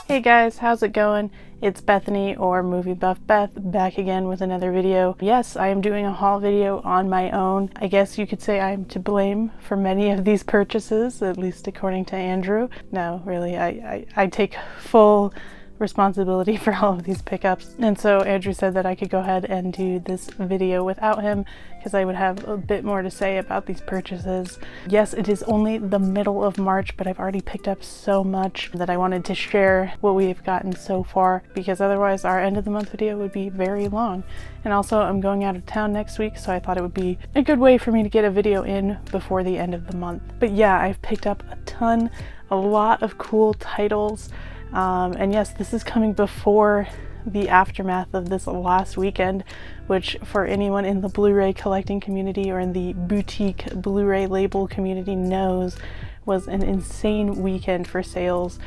Hey guys, how's it going? It's Bethany, or Movie Buff Beth, back again with another video. Yes, I am doing a haul video on my own. I guess you could say I'm to blame for many of these purchases, at least according to Andrew. No, really, I take full responsibility for all of these pickups. And so Andrew said that I could go ahead and do this video without him because I would have a bit more to say about these purchases. Yes, it is only the middle of March, but I've already picked up so much that I wanted to share what we've gotten so far, because otherwise our end of the month video would be very long. And also I'm going out of town next week, so I thought it would be a good way for me to get a video in before the end of the month. But yeah, I've picked up a lot of cool titles. And yes, this is coming before the aftermath of this last weekend, which for anyone in the Blu-ray collecting community or in the boutique Blu-ray label community knows was an insane weekend for sales.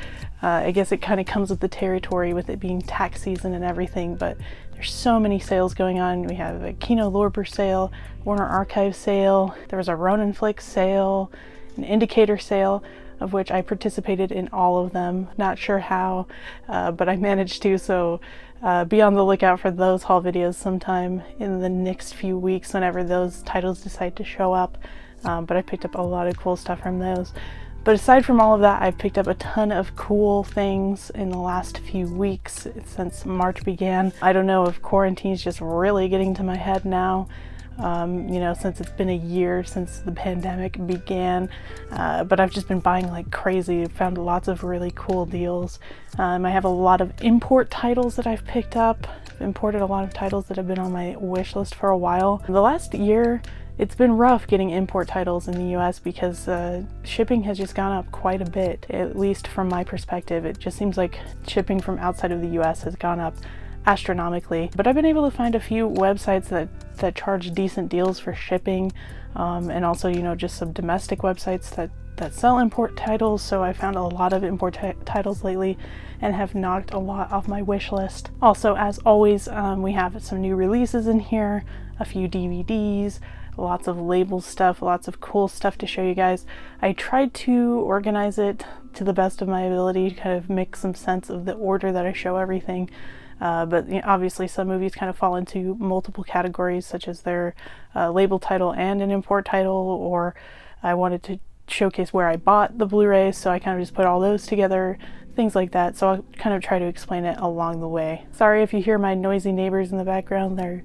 I guess it kind of comes with the territory with it being tax season and everything, but there's so many sales going on. We have a Kino Lorber sale, Warner Archive sale, there was a Ronin Flick sale, an Indicator sale, of which I participated in all of them. Not sure how, but I managed to, so be on the lookout for those haul videos sometime in the next few weeks whenever those titles decide to show up. But I picked up a lot of cool stuff from those. But aside from all of that, I've picked up a ton of cool things in the last few weeks since March began. I don't know if quarantine's just really getting to my head now. You know, since it's been a year since the pandemic began, but I've just been buying like crazy. Found lots of really cool deals. I have a lot of import titles that I've picked up. I've imported a lot of titles that have been on my wish list for a while. The last year, it's been rough getting import titles in the US because shipping has just gone up quite a bit, at least from my perspective. It just seems like shipping from outside of the US has gone up astronomically. But I've been able to find a few websites that charge decent deals for shipping, and also, you know, just some domestic websites that sell import titles. So I found a lot of import titles lately and have knocked a lot off my wish list. Also, as always, we have some new releases in here, a few DVDs, lots of label stuff, lots of cool stuff to show you guys. I tried to organize it to the best of my ability, kind of make some sense of the order that I show everything. But you know, obviously some movies kind of fall into multiple categories, such as their label title and an import title, or I wanted to showcase where I bought the Blu-rays, so I kind of just put all those together, things like that. So I'll kind of try to explain it along the way. Sorry if you hear my noisy neighbors in the background, they're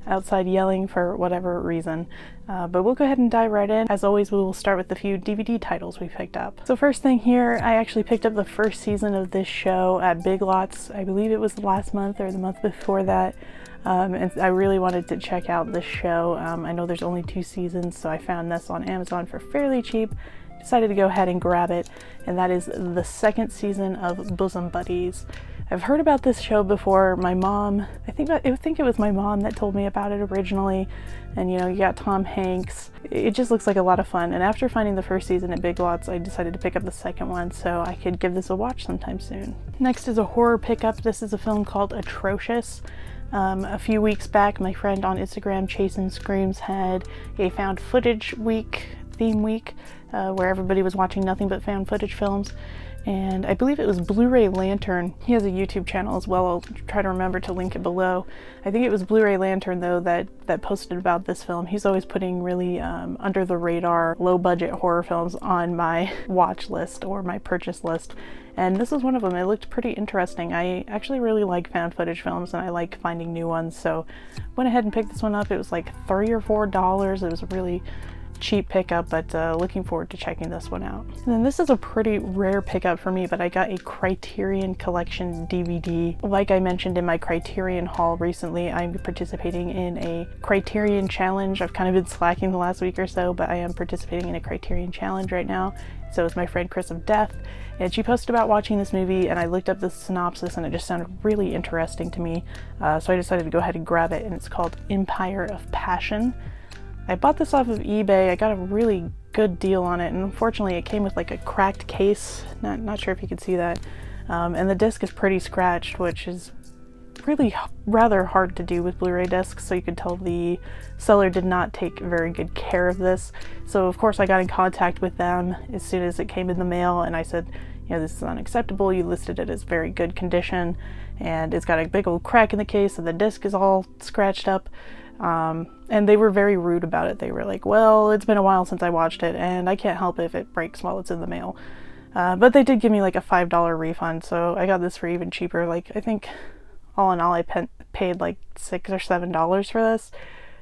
outside yelling for whatever reason. But we'll go ahead and dive right in. As always, we will start with the few DVD titles we picked up. So first thing here, I actually picked up the first season of this show at Big Lots. I believe it was last month or the month before that. And I really wanted to check out this show. I know there's only 2 seasons, so I found this on Amazon for fairly cheap. Decided to go ahead and grab it, and that is the 2nd season of Bosom Buddies. I've heard about this show before. My mom, I think it was my mom that told me about it originally. And you know, you got Tom Hanks. It just looks like a lot of fun. And after finding the first season at Big Lots, I decided to pick up the second one so I could give this a watch sometime soon. Next is a horror pickup. This is a film called Atrocious. A few weeks back, my friend on Instagram, Chasen Screams, had a found footage theme week, where everybody was watching nothing but found footage films. And I believe it was Bluraylantern. He has a YouTube channel as well. I'll try to remember to link it below. I think it was Bluraylantern though that posted about this film. He's always putting really under the radar, low budget horror films on my watch list or my purchase list. And this is one of them. It looked pretty interesting. I actually really like found footage films and I like finding new ones. So went ahead and picked this one up. It was like $3 or $4. It was a really cheap pickup, but looking forward to checking this one out. And then this is a pretty rare pickup for me, but I got a Criterion Collection DVD. Like I mentioned in my Criterion haul recently, I'm participating in a Criterion challenge. I've kind of been slacking the last week or so, but I am participating in a Criterion challenge right now. So is my friend Chris of Death, and she posted about watching this movie, and I looked up the synopsis and it just sounded really interesting to me. So I decided to go ahead and grab it, and it's called Empire of Passion. I bought this off of eBay. I got a really good deal on it, and unfortunately it came with like a cracked case. Not sure if you could see that. And the disc is pretty scratched, which is really rather hard to do with Blu-ray discs, so you could tell the seller did not take very good care of this. So of course I got in contact with them as soon as it came in the mail, and I said, you know, this is unacceptable. You listed it as very good condition, and it's got a big old crack in the case, and the disc is all scratched up. And they were very rude about it. They were like, well, it's been a while since I watched it, and I can't help if it breaks while it's in the mail. But they did give me like a $5 refund, so I got this for even cheaper. Like, I think all in all I paid like $6 or $7 for this.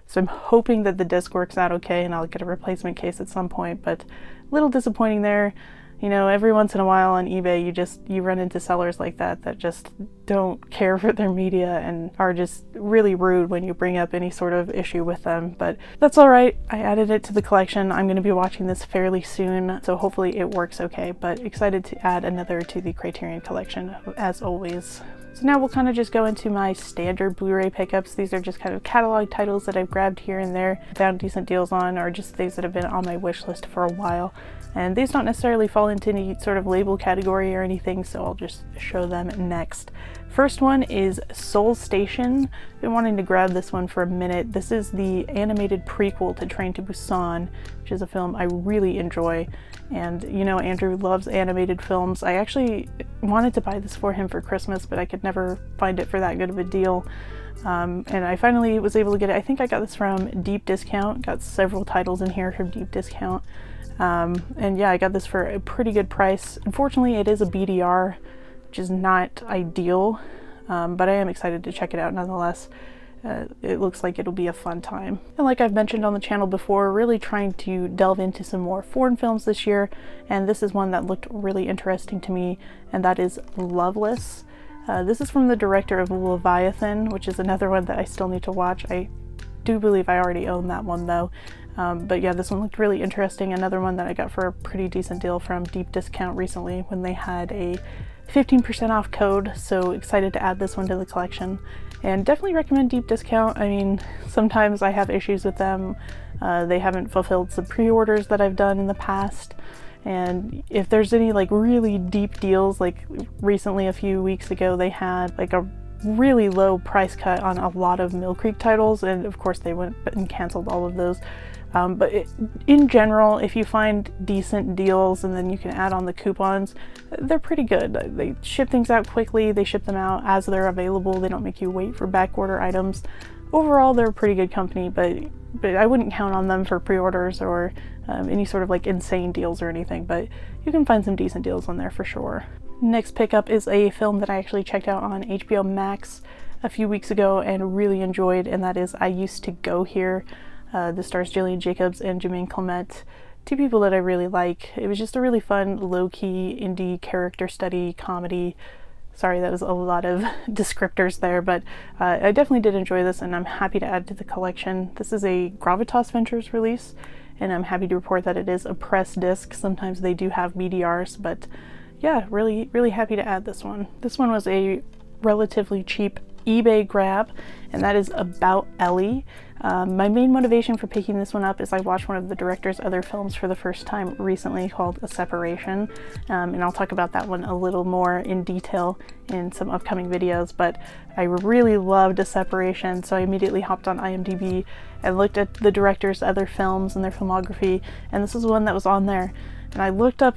So I'm hoping that the disc works out okay and I'll get a replacement case at some point, but a little disappointing there. You know, every once in a while on eBay you run into sellers like that just don't care for their media and are just really rude when you bring up any sort of issue with them. But that's all right. I added it to the collection. I'm going to be watching this fairly soon, so hopefully it works okay, but excited to add another to the Criterion collection as always. So now we'll kind of just go into my standard Blu-ray pickups. These are just kind of catalog titles that I've grabbed here and there, found decent deals on, or just things that have been on my wish list for a while. And these don't necessarily fall into any sort of label category or anything, so I'll just show them next. First one is Soul Station. I've been wanting to grab this one for a minute. This is the animated prequel to Train to Busan, which is a film I really enjoy. And you know, Andrew loves animated films. I actually wanted to buy this for him for Christmas, but I could never find it for that good of a deal. And I finally was able to get it. I think I got this from deep discount. Got several titles in here from deep discount. And yeah, I got this for a pretty good price. Unfortunately, it is a BDR, which is not ideal, but I am excited to check it out nonetheless. It looks like it'll be a fun time. And like I've mentioned on the channel before, really trying to delve into some more foreign films this year, and this is one that looked really interesting to me, and that is Loveless. This is from the director of Leviathan, which is another one that I still need to watch. I do believe I already own that one though. But yeah, this one looked really interesting. Another one that I got for a pretty decent deal from deep discount recently when they had a 15% off code, so excited to add this one to the collection. And definitely recommend deep discount. I mean, sometimes I have issues with them. They haven't fulfilled some pre-orders that I've done in the past. And if there's any like really deep deals, like recently a few weeks ago they had like a really low price cut on a lot of Mill Creek titles, and of course they went and canceled all of those. In general, if you find decent deals and then you can add on the coupons, they're pretty good. They ship things out quickly, they ship them out as they're available, they don't make you wait for back order items. Overall, they're a pretty good company, but I wouldn't count on them for pre-orders or any sort of like insane deals or anything, but you can find some decent deals on there for sure. Next pickup is a film that I actually checked out on HBO Max a few weeks ago and really enjoyed, and that is I Used to Go Here. This stars Jillian Jacobs and Jermaine Clement, two people that I really like. It was just a really fun, low-key indie character study comedy. Sorry, that was a lot of descriptors there, but I definitely did enjoy this, and I'm happy to add to the collection. This is a Gravitas Ventures release, and I'm happy to report that it is a press disc. Sometimes they do have BDRs, but yeah, really happy to add this one. This one was a relatively cheap eBay grab, and that is About Ellie. My main motivation for picking this one up is I watched one of the director's other films for the first time recently called A Separation, and I'll talk about that one a little more in detail in some upcoming videos, but I really loved A Separation, so I immediately hopped on IMDb and looked at the director's other films and their filmography, and this is one that was on there. And I looked up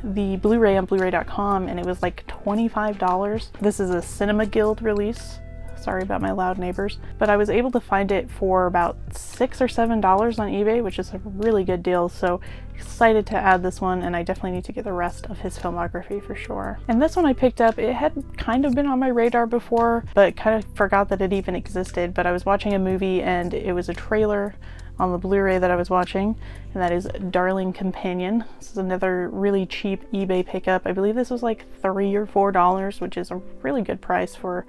the Blu-ray on Blu-ray.com and it was like $25. This is a Cinema Guild release. Sorry about my loud neighbors. But I was able to find it for about $6 or $7 on eBay, which is a really good deal. So excited to add this one, and I definitely need to get the rest of his filmography for sure. And this one I picked up, it had kind of been on my radar before, but kind of forgot that it even existed. But I was watching a movie and it was a trailer on the Blu-ray that I was watching, and that is Darling Companion. This is another really cheap eBay pickup. I believe this was like $3 or $4, which is a really good price for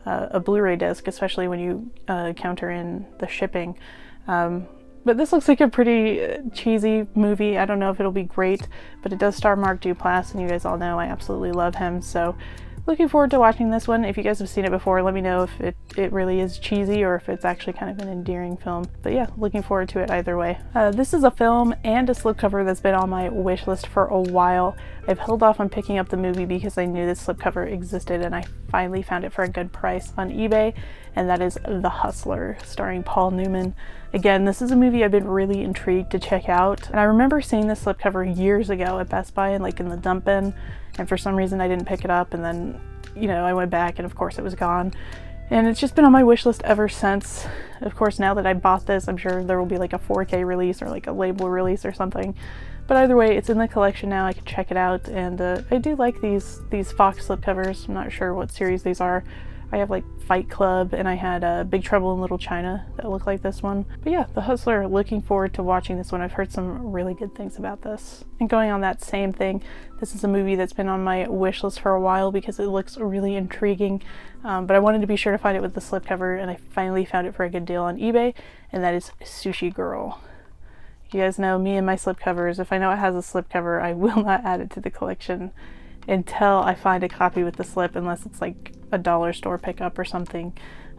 a Blu-ray disc, especially when you counter in the shipping. But this looks like a pretty cheesy movie. I don't know if it'll be great, but it does star Mark Duplass, and you guys all know I absolutely love him, so looking forward to watching this one. If you guys have seen it before, let me know if it really is cheesy or if it's actually kind of an endearing film. But yeah, looking forward to it either way. This is a film and a slipcover that's been on my wish list for a while. I've held off on picking up the movie because I knew this slipcover existed, and I finally found it for a good price on eBay, and that is The Hustler, starring Paul Newman. Again, this is a movie I've been really intrigued to check out, and I remember seeing this slipcover years ago at Best Buy and like in the dump bin, and for some reason I didn't pick it up, and then, you know, I went back and of course it was gone. And it's just been on my wish list ever since. Of course, now that I bought this, I'm sure there will be like a 4K release or like a label release or something. But either way, it's in the collection now. I can check it out, and I do like these Fox slipcovers. I'm not sure what series these are. I have like Fight Club, and I had Big Trouble in Little China that look like this one. But yeah, The Hustler, looking forward to watching this one. I've heard some really good things about this. And going on that same thing, this is a movie that's been on my wish list for a while because it looks really intriguing. But I wanted to be sure to find it with the slipcover, and I finally found it for a good deal on eBay, and that is Sushi Girl. You guys know me and my slipcovers. If I know it has a slipcover, I will not add it to the collection until I find a copy with the slip, unless it's like a dollar store pickup or something.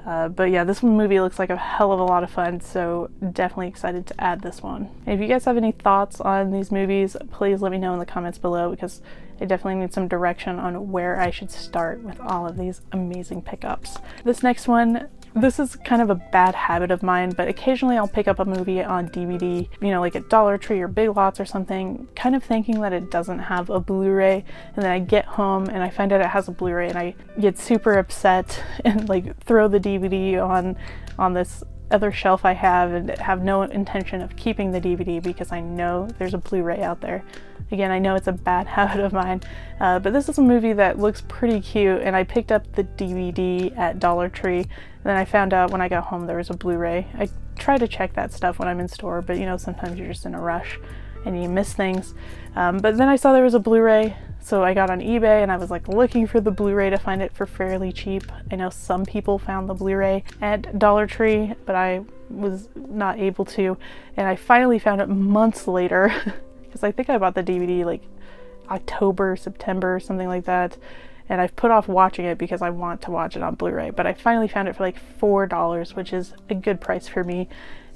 But yeah, this movie looks like a hell of a lot of fun, so definitely excited to add this one. And if you guys have any thoughts on these movies, please let me know in the comments below, because I definitely need some direction on where I should start with all of these amazing pickups. This next one, this is kind of a bad habit of mine, but occasionally I'll pick up a movie on DVD, you know, like at Dollar Tree or Big Lots or something, kind of thinking that it doesn't have a Blu-ray, and then I get home and I find out it has a Blu-ray, and I get super upset and like throw the DVD on this other shelf I have, and have no intention of keeping the DVD because I know there's a Blu-ray out there. Again, I know it's a bad habit of mine, but this is a movie that looks pretty cute, and I picked up the DVD at Dollar Tree, and then I found out when I got home there was a Blu-ray. I try to check that stuff when I'm in store, but you know, sometimes you're just in a rush and you miss things. But then I saw there was a Blu-ray, so I got on eBay and I was like looking for the Blu-ray to find it for fairly cheap. I know some people found the Blu-ray at Dollar Tree, but I was not able to, and I finally found it months later because I think I bought the DVD like October, September, something like that, and I've put off watching it because I want to watch it on Blu-ray, but I finally found it for like $4, which is a good price for me.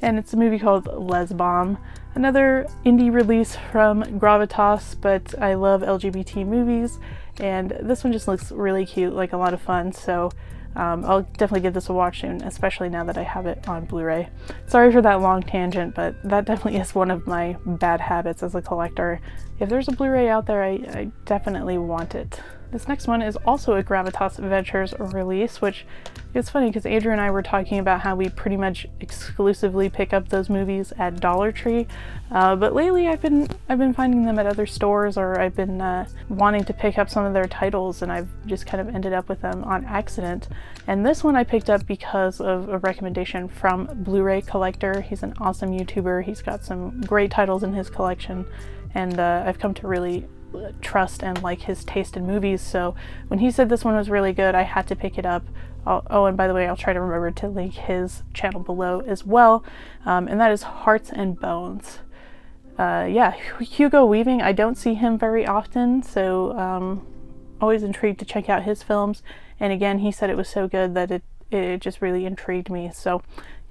And it's a movie called Lesbom, another indie release from Gravitas, but I love LGBT movies, and this one just looks really cute, like a lot of fun, so I'll definitely give this a watch soon, especially now that I have it on Blu-ray. Sorry for that long tangent, but that definitely is one of my bad habits as a collector. If there's a Blu-ray out there, I definitely want it. This next one is also a Gravitas Ventures release, which it's funny because Adrian and I were talking about how we pretty much exclusively pick up those movies at Dollar Tree, but lately I've been finding them at other stores, or I've been wanting to pick up some of their titles, and I've just kind of ended up with them on accident. And this one I picked up because of a recommendation from Blu-ray Collector. He's an awesome YouTuber. He's got some great titles in his collection, and I've come to really trust and like his taste in movies, so when he said this one was really good, I had to pick it up. Oh, and by the way, I'll try to remember to link his channel below as well, and that is Hearts and Bones. Yeah, Hugo Weaving, I don't see him very often, so always intrigued to check out his films, and again, he said it was so good that it just really intrigued me, so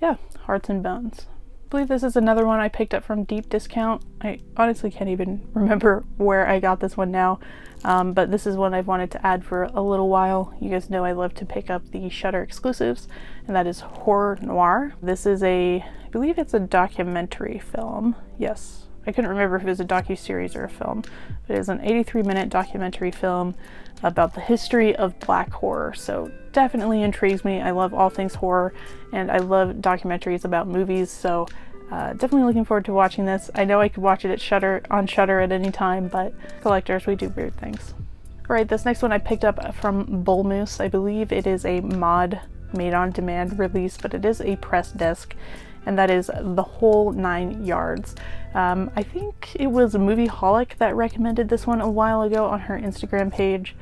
yeah, Hearts and Bones. I believe this is another one I picked up from deep discount. I honestly can't even remember where I got this one now, but this is one I've wanted to add for a little while. You guys know I love to pick up the Shudder exclusives, and that is Horror Noir. This is I believe it's a documentary film. Yes, I couldn't remember if it was a docu-series or a film, but it is an 83-minute documentary film about the history of black horror, so definitely intrigues me. I love all things horror, and I love documentaries about movies, so definitely looking forward to watching this. I know I could watch it at on Shudder at any time, but collectors, we do weird things. Alright, this next one I picked up from Bull Moose. I believe it is a mod made on demand release, but it is a press disc, and that is The Whole 9 Yards. I think it was Moviehaulic that recommended this one a while ago on her Instagram page.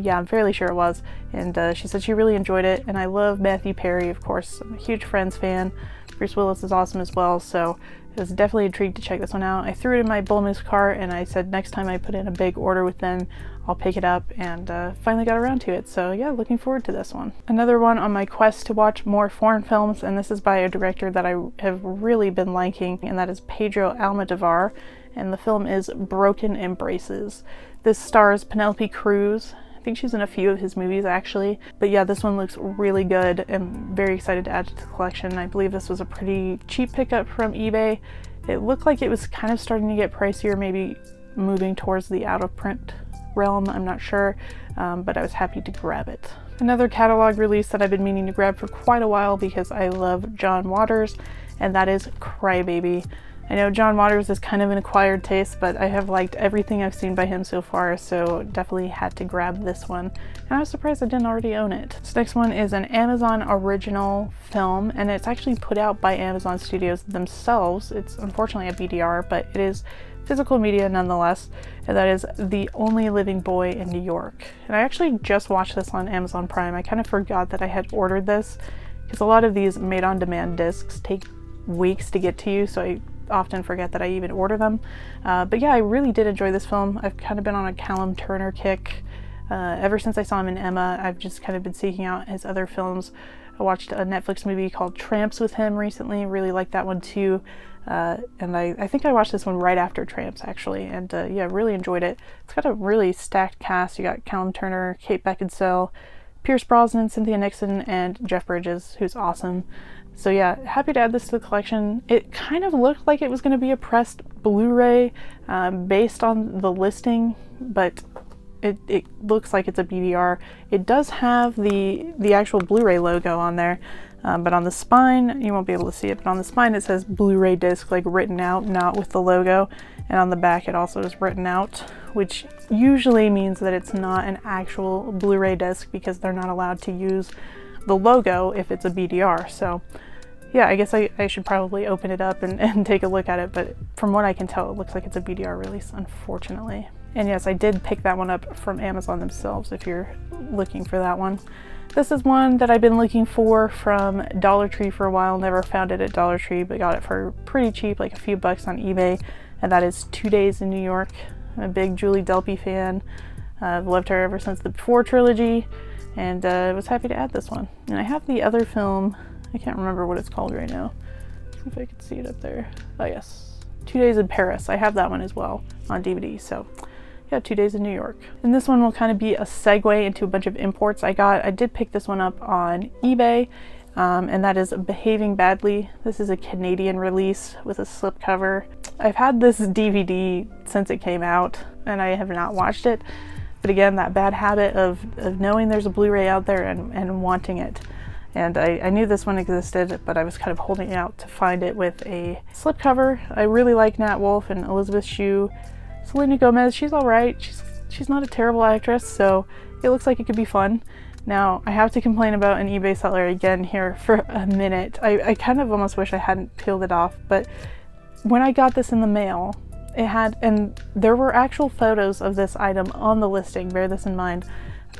Yeah, I'm fairly sure it was, and she said she really enjoyed it, and I love Matthew Perry, of course. I'm a huge Friends fan. Bruce Willis is awesome as well, so I was definitely intrigued to check this one out. I threw it in my Bull Moose cart, and I said next time I put in a big order with them, I'll pick it up, and finally got around to it, so yeah, looking forward to this one. Another one on my quest to watch more foreign films, and this is by a director that I have really been liking, and that is Pedro Almodovar, and the film is Broken Embraces. This stars Penelope Cruz. I think she's in a few of his movies actually, but yeah, this one looks really good. I'm very excited to add it to the collection. I believe this was a pretty cheap pickup from eBay. It looked like it was kind of starting to get pricier, maybe moving towards the out of print realm, I'm not sure, but I was happy to grab it. Another catalog release that I've been meaning to grab for quite a while because I love John Waters, and that is Crybaby. I know John Waters is kind of an acquired taste, but I have liked everything I've seen by him so far, so definitely had to grab this one. And I was surprised I didn't already own it. This next one is an Amazon original film, and it's actually put out by Amazon Studios themselves. It's unfortunately a BDR, but it is physical media nonetheless, and that is The Only Living Boy in New York. And I actually just watched this on Amazon Prime. I kind of forgot that I had ordered this, because a lot of these made-on-demand discs take weeks to get to you, so I often forget that I even order them. But yeah, I really did enjoy this film. I've kind of been on a Callum Turner kick. Ever since I saw him in Emma, I've just kind of been seeking out his other films. I watched a Netflix movie called Tramps with him recently, really liked that one too. And I think I watched this one right after Tramps actually, and yeah, really enjoyed it. It's got a really stacked cast. You got Callum Turner, Kate Beckinsale, Pierce Brosnan, Cynthia Nixon, and Jeff Bridges, who's awesome. So yeah, happy to add this to the collection. It kind of looked like it was going to be a pressed Blu-ray based on the listing, but it looks like it's a BDR. It does have the actual Blu-ray logo on there, but on the spine, you won't be able to see it, but on the spine it says Blu-ray disc, like written out, not with the logo. And on the back it also is written out, which usually means that it's not an actual Blu-ray disc because they're not allowed to use the logo if it's a BDR. So yeah, I guess I should probably open it up and take a look at it, but from what I can tell, it looks like it's a BDR release, unfortunately. And yes, I did pick that one up from Amazon themselves if you're looking for that one. This is one that I've been looking for from Dollar Tree for a while, never found it at Dollar Tree, but got it for pretty cheap, like a few bucks on eBay, and that is 2 Days in New York. I'm a big Julie Delpy fan. I've loved her ever since the Before trilogy, and was happy to add this one. And I have the other film, I can't remember what it's called right now. See if I can see it up there. Oh yes, 2 Days in Paris. I have that one as well on DVD, so yeah, 2 Days in New York. And this one will kind of be a segue into a bunch of imports I got. I did pick this one up on eBay, and that is Behaving Badly. This is a Canadian release with a slipcover. I've had this DVD since it came out, and I have not watched it. But again, that bad habit of knowing there's a Blu-ray out there and wanting it. And I knew this one existed, but I was kind of holding out to find it with a slipcover. I really like Nat Wolff and Elizabeth Shue. Selena Gomez, she's alright. She's not a terrible actress, so it looks like it could be fun. Now, I have to complain about an eBay seller again here for a minute. I kind of almost wish I hadn't peeled it off, but when I got this in the mail, it had, and there were actual photos of this item on the listing, bear this in mind.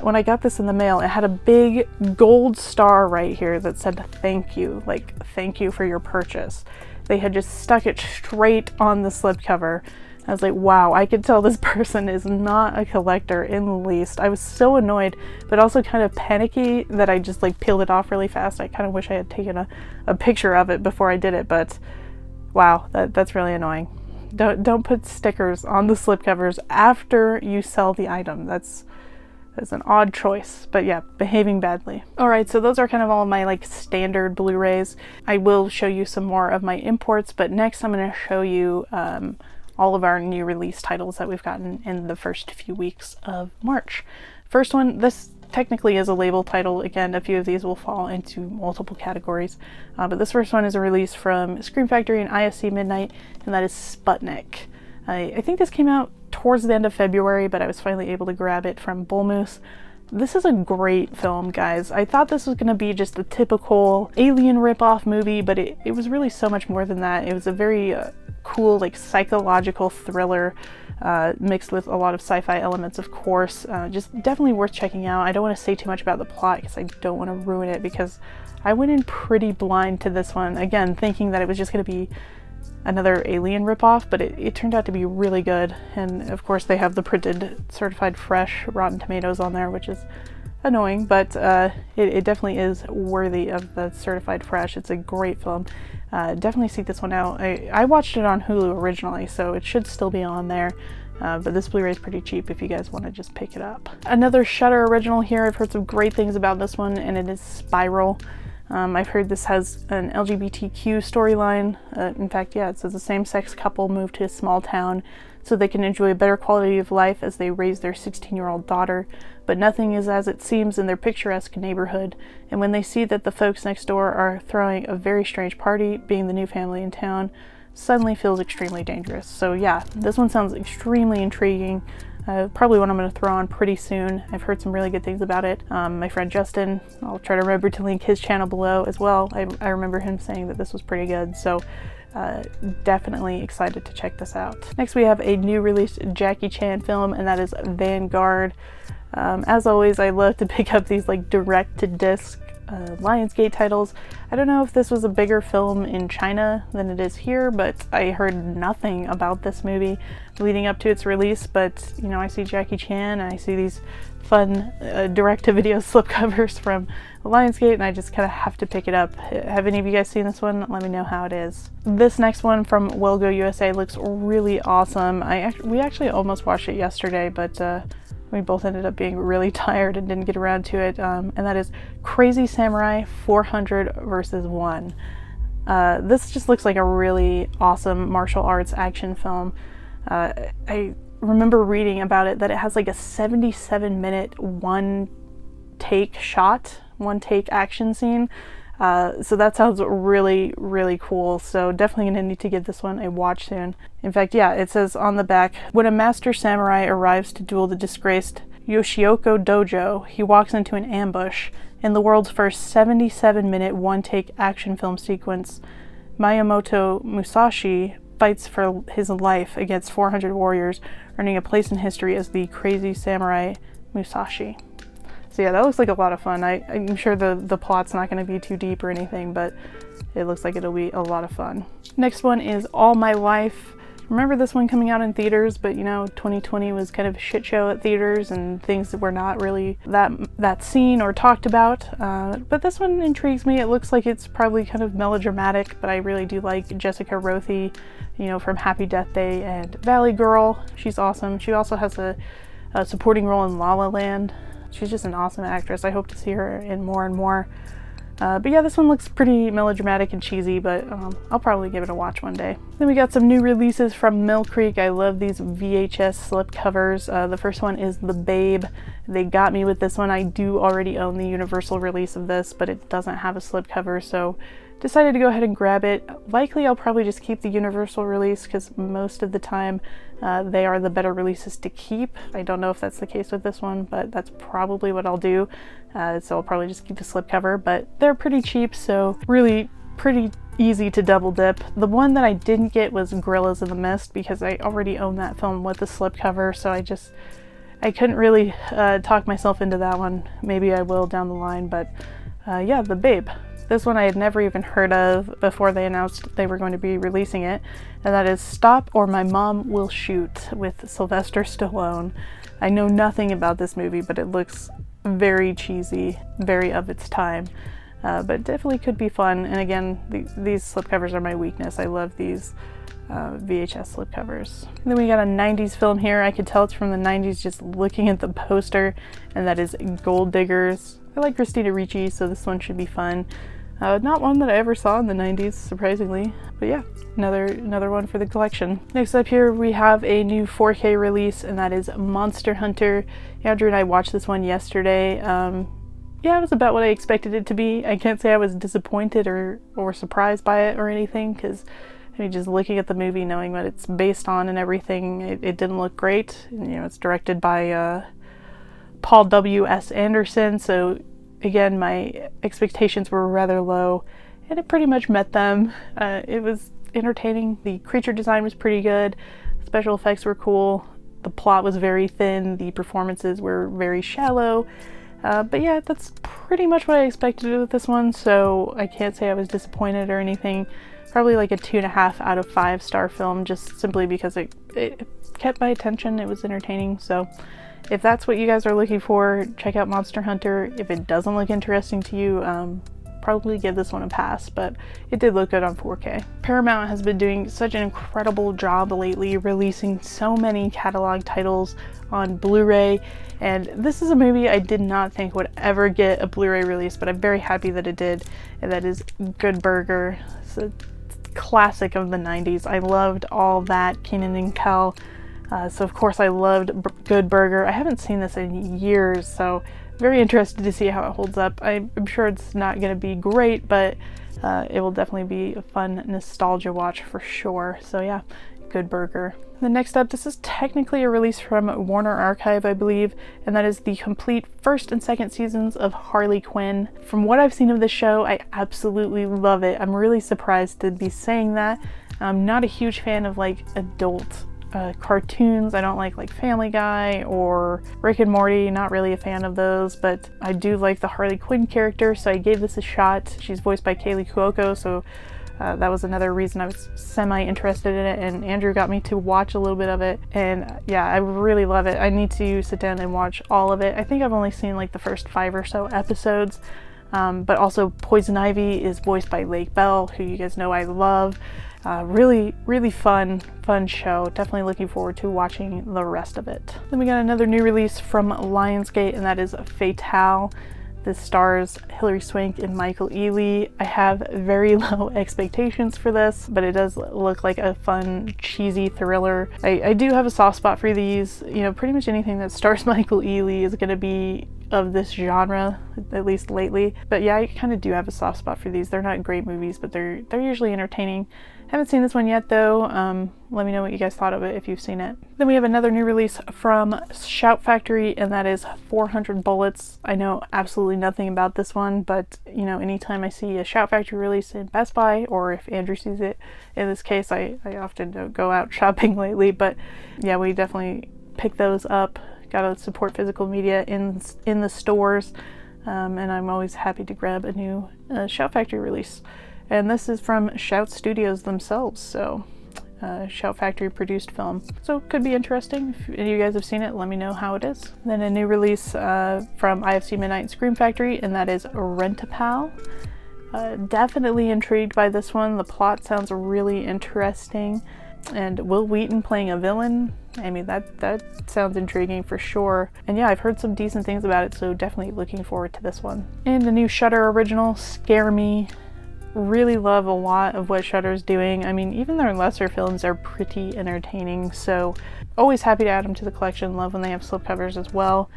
When I got this in the mail, it had a big gold star right here that said thank you, like thank you for your purchase. They had just stuck it straight on the slipcover. I was like, wow, I could tell this person is not a collector in the least. I was so annoyed, but also kind of panicky that I just like peeled it off really fast. I kind of wish I had taken a picture of it before I did it, but wow, that's really annoying. Don't put stickers on the slipcovers after you sell the item. That's an odd choice, but yeah, Behaving Badly. All right, so those are kind of all my like standard Blu-rays. I will show you some more of my imports, but next I'm going to show you all of our new release titles that we've gotten in the first few weeks of March. First one, this technically is a label title. Again, a few of these will fall into multiple categories, but this first one is a release from Scream Factory and ISC Midnight, and that is Sputnik. I think this came out towards the end of February, but I was finally able to grab it from Bull Moose. This is a great film, guys. I thought this was going to be just a typical alien ripoff movie, but it was really so much more than that. It was a very cool, like, psychological thriller mixed with a lot of sci-fi elements, of course. Just definitely worth checking out. I don't want to say too much about the plot because I don't want to ruin it, because I went in pretty blind to this one, again, thinking that it was just going to be another alien ripoff, but it turned out to be really good. And of course they have the printed certified fresh Rotten Tomatoes on there, which is annoying, but it definitely is worthy of the certified fresh. It's a great film. Definitely seek this one out. I watched it on Hulu originally, so it should still be on there, but this Blu-ray is pretty cheap if you guys want to just pick it up. Another Shudder original here. I've heard some great things about this one, and it is Spiral. I've heard this has an LGBTQ storyline. In fact, yeah, it says a same-sex couple moved to a small town so they can enjoy a better quality of life as they raise their 16-year-old daughter, but nothing is as it seems in their picturesque neighborhood, and when they see that the folks next door are throwing a very strange party, being the new family in town, suddenly feels extremely dangerous. So yeah, this one sounds extremely intriguing. Probably one I'm going to throw on pretty soon. I've heard some really good things about it. My friend Justin, I'll try to remember to link his channel below as well. I remember him saying that this was pretty good, so definitely excited to check this out. Next we have a new release Jackie Chan film, and that is Vanguard. As always, I love to pick up these like direct-to-disc Lionsgate titles. I don't know if this was a bigger film in China than it is here, but I heard nothing about this movie leading up to its release. But you know, I see Jackie Chan and I see these fun direct-to-video slipcovers from Lionsgate, and I just kind of have to pick it up. Have any of you guys seen this one? Let me know how it is. This next one from Well Go USA looks really awesome. We actually almost watched it yesterday, but we both ended up being really tired and didn't get around to it, and that is Crazy Samurai 400 vs. 1. This just looks like a really awesome martial arts action film. I remember reading about it that it has like a 77-minute one-take action scene. So that sounds really, really cool. So definitely gonna need to give this one a watch soon. In fact, yeah, it says on the back, when a master samurai arrives to duel the disgraced Yoshioko Dojo, he walks into an ambush. In the world's first 77-minute one-take action film sequence, Miyamoto Musashi fights for his life against 400 warriors, earning a place in history as the Crazy Samurai Musashi. So yeah, that looks like a lot of fun. I'm sure the plot's not going to be too deep or anything, but it looks like it'll be a lot of fun. Next one is All My Life. Remember this one coming out in theaters, but you know, 2020 was kind of a shit show at theaters and things that were not really that seen or talked about. But this one intrigues me. It looks like it's probably kind of melodramatic, but I really do like Jessica Rothe, you know, from Happy Death Day and Valley Girl. She's awesome. She also has a supporting role in La La Land. She's just an awesome actress. I hope to see her in more and more. But yeah, this one looks pretty melodramatic and cheesy, but I'll probably give it a watch one day. Then we got some new releases from Mill Creek. I love these VHS slipcovers. The first one is The Babe. They got me with this one. I do already own the Universal release of this, but it doesn't have a slipcover, so decided to go ahead and grab it. Likely I'll probably just keep the Universal release because most of the time they are the better releases to keep. I don't know if that's the case with this one, but that's probably what I'll do. So I'll probably just keep the slipcover, but they're pretty cheap, so really pretty easy to double dip. The one that I didn't get was Gorillas in the Mist because I already own that film with the slipcover, so I couldn't really talk myself into that one. Maybe I will down the line, but yeah, The Babe. This one I had never even heard of before they announced they were going to be releasing it, and that is Stop or My Mom Will Shoot with Sylvester Stallone. I know nothing about this movie, but it looks very cheesy, very of its time, but definitely could be fun. And again, these slipcovers are my weakness. I love these VHS slipcovers. Then we got a 90s film here. I could tell it's from the 90s just looking at the poster, and that is Gold Diggers. I like Christina Ricci, so this one should be fun. Not one that I ever saw in the 90s, surprisingly, but yeah, another one for the collection. Next up here we have a new 4K release, and that is Monster Hunter. Andrew and I watched this one yesterday. Yeah, it was about what I expected it to be. I can't say I was disappointed or surprised by it or anything, because I mean, just looking at the movie, knowing what it's based on and everything, it didn't look great. And, you know, it's directed by Paul W.S. Anderson, so again, my expectations were rather low, and it pretty much met them. It was entertaining. The creature design was pretty good. Special effects were cool. The plot was very thin. The performances were very shallow. But yeah, that's pretty much what I expected with this one, so I can't say I was disappointed or anything. Probably like a 2.5 out of 5 star film, just simply because it kept my attention. It was entertaining, so if that's what you guys are looking for, check out Monster Hunter. If it doesn't look interesting to you, probably give this one a pass, but it did look good on 4K. Paramount has been doing such an incredible job lately, releasing so many catalog titles on Blu-ray, and this is a movie I did not think would ever get a Blu-ray release, but I'm very happy that it did, and that is Good Burger. It's a classic of the 90s. I loved all that, Kenan and Kel. So of course I loved Good Burger. I haven't seen this in years, so very interested to see how it holds up. I'm sure it's not going to be great, but it will definitely be a fun nostalgia watch for sure. So yeah, Good Burger. The next up, this is technically a release from Warner Archive, I believe, and that is the complete first and second seasons of Harley Quinn. From what I've seen of the show, I absolutely love it. I'm really surprised to be saying that. I'm not a huge fan of like adult cartoons. I don't like Family Guy or Rick and Morty, not really a fan of those, but I do like the Harley Quinn character, so I gave this a shot. She's voiced by Kaylee Cuoco, so that was another reason I was semi-interested in it, and Andrew got me to watch a little bit of it, and yeah, I really love it. I need to sit down and watch all of it. I think I've only seen like the first 5 or so episodes, but also Poison Ivy is voiced by Lake Bell, who you guys know I love. Really fun show. Definitely looking forward to watching the rest of it. Then we got another new release from Lionsgate, and that is Fatale. This stars Hilary Swank and Michael Ealy. I have very low expectations for this, but it does look like a fun, cheesy thriller. I do have a soft spot for these. You know, pretty much anything that stars Michael Ealy is going to be of this genre, at least lately. But yeah, I kind of do have a soft spot for these. They're not great movies, but they're usually entertaining. Haven't seen this one yet though. Let me know what you guys thought of it if you've seen it. Then we have another new release from Shout Factory, and that is 400 Bullets. I know absolutely nothing about this one, but you know, anytime I see a Shout Factory release in Best Buy, or if Andrew sees it, in this case, I often don't go out shopping lately, but yeah, we definitely pick those up. Gotta support physical media in the stores, and I'm always happy to grab a new Shout Factory release. And this is from Shout Studios themselves, so Shout Factory produced film. So could be interesting. If any of you guys have seen it, let me know how it is. Then a new release from IFC Midnight and Scream Factory, and that is Rent-A-Pal. Definitely intrigued by this one. The plot sounds really interesting. And Will Wheaton playing a villain, I mean, that sounds intriguing for sure. And yeah, I've heard some decent things about it, so definitely looking forward to this one. And a new Shudder original, Scare Me. Really love a lot of what Shudder's doing. I mean, even their lesser films are pretty entertaining, so always happy to add them to the collection. Love when they have slipcovers as well.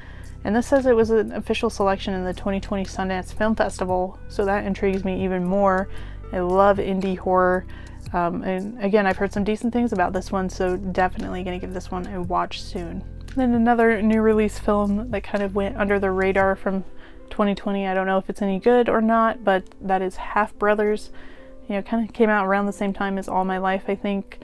And this says it was an official selection in the 2020 Sundance Film Festival, so that intrigues me even more. I love indie horror. And again, I've heard some decent things about this one, so definitely gonna give this one a watch soon. Then another new release film that kind of went under the radar from 2020. I don't know if it's any good or not, but that is Half Brothers. You know, kind of came out around the same time as All My Life, I think.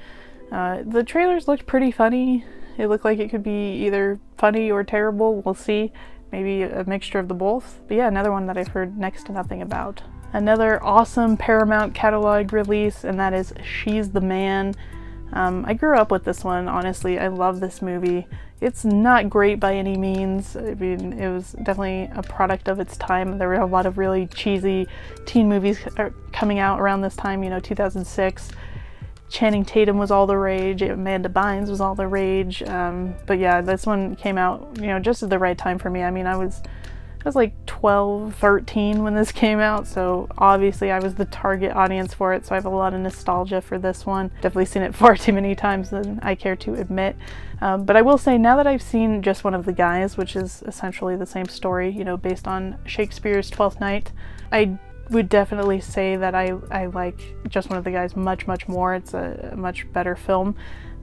The trailers looked pretty funny. It looked like it could be either funny or terrible. We'll see. Maybe a mixture of the both. But yeah, another one that I've heard next to nothing about. Another awesome Paramount catalog release, and that is She's the Man. I grew up with this one, honestly. I love this movie. It's not great by any means. I mean, it was definitely a product of its time. There were a lot of really cheesy teen movies coming out around this time, you know, 2006. Channing Tatum was all the rage, Amanda Bynes was all the rage. But yeah, this one came out, you know, just at the right time for me. I mean, I was like 12, 13 when this came out, so obviously I was the target audience for it, so I have a lot of nostalgia for this one. Definitely seen it far too many times than I care to admit. But I will say, now that I've seen Just One of the Guys, which is essentially the same story, you know, based on Shakespeare's Twelfth Night, I would definitely say that I like Just One of the Guys much more. It's a much better film.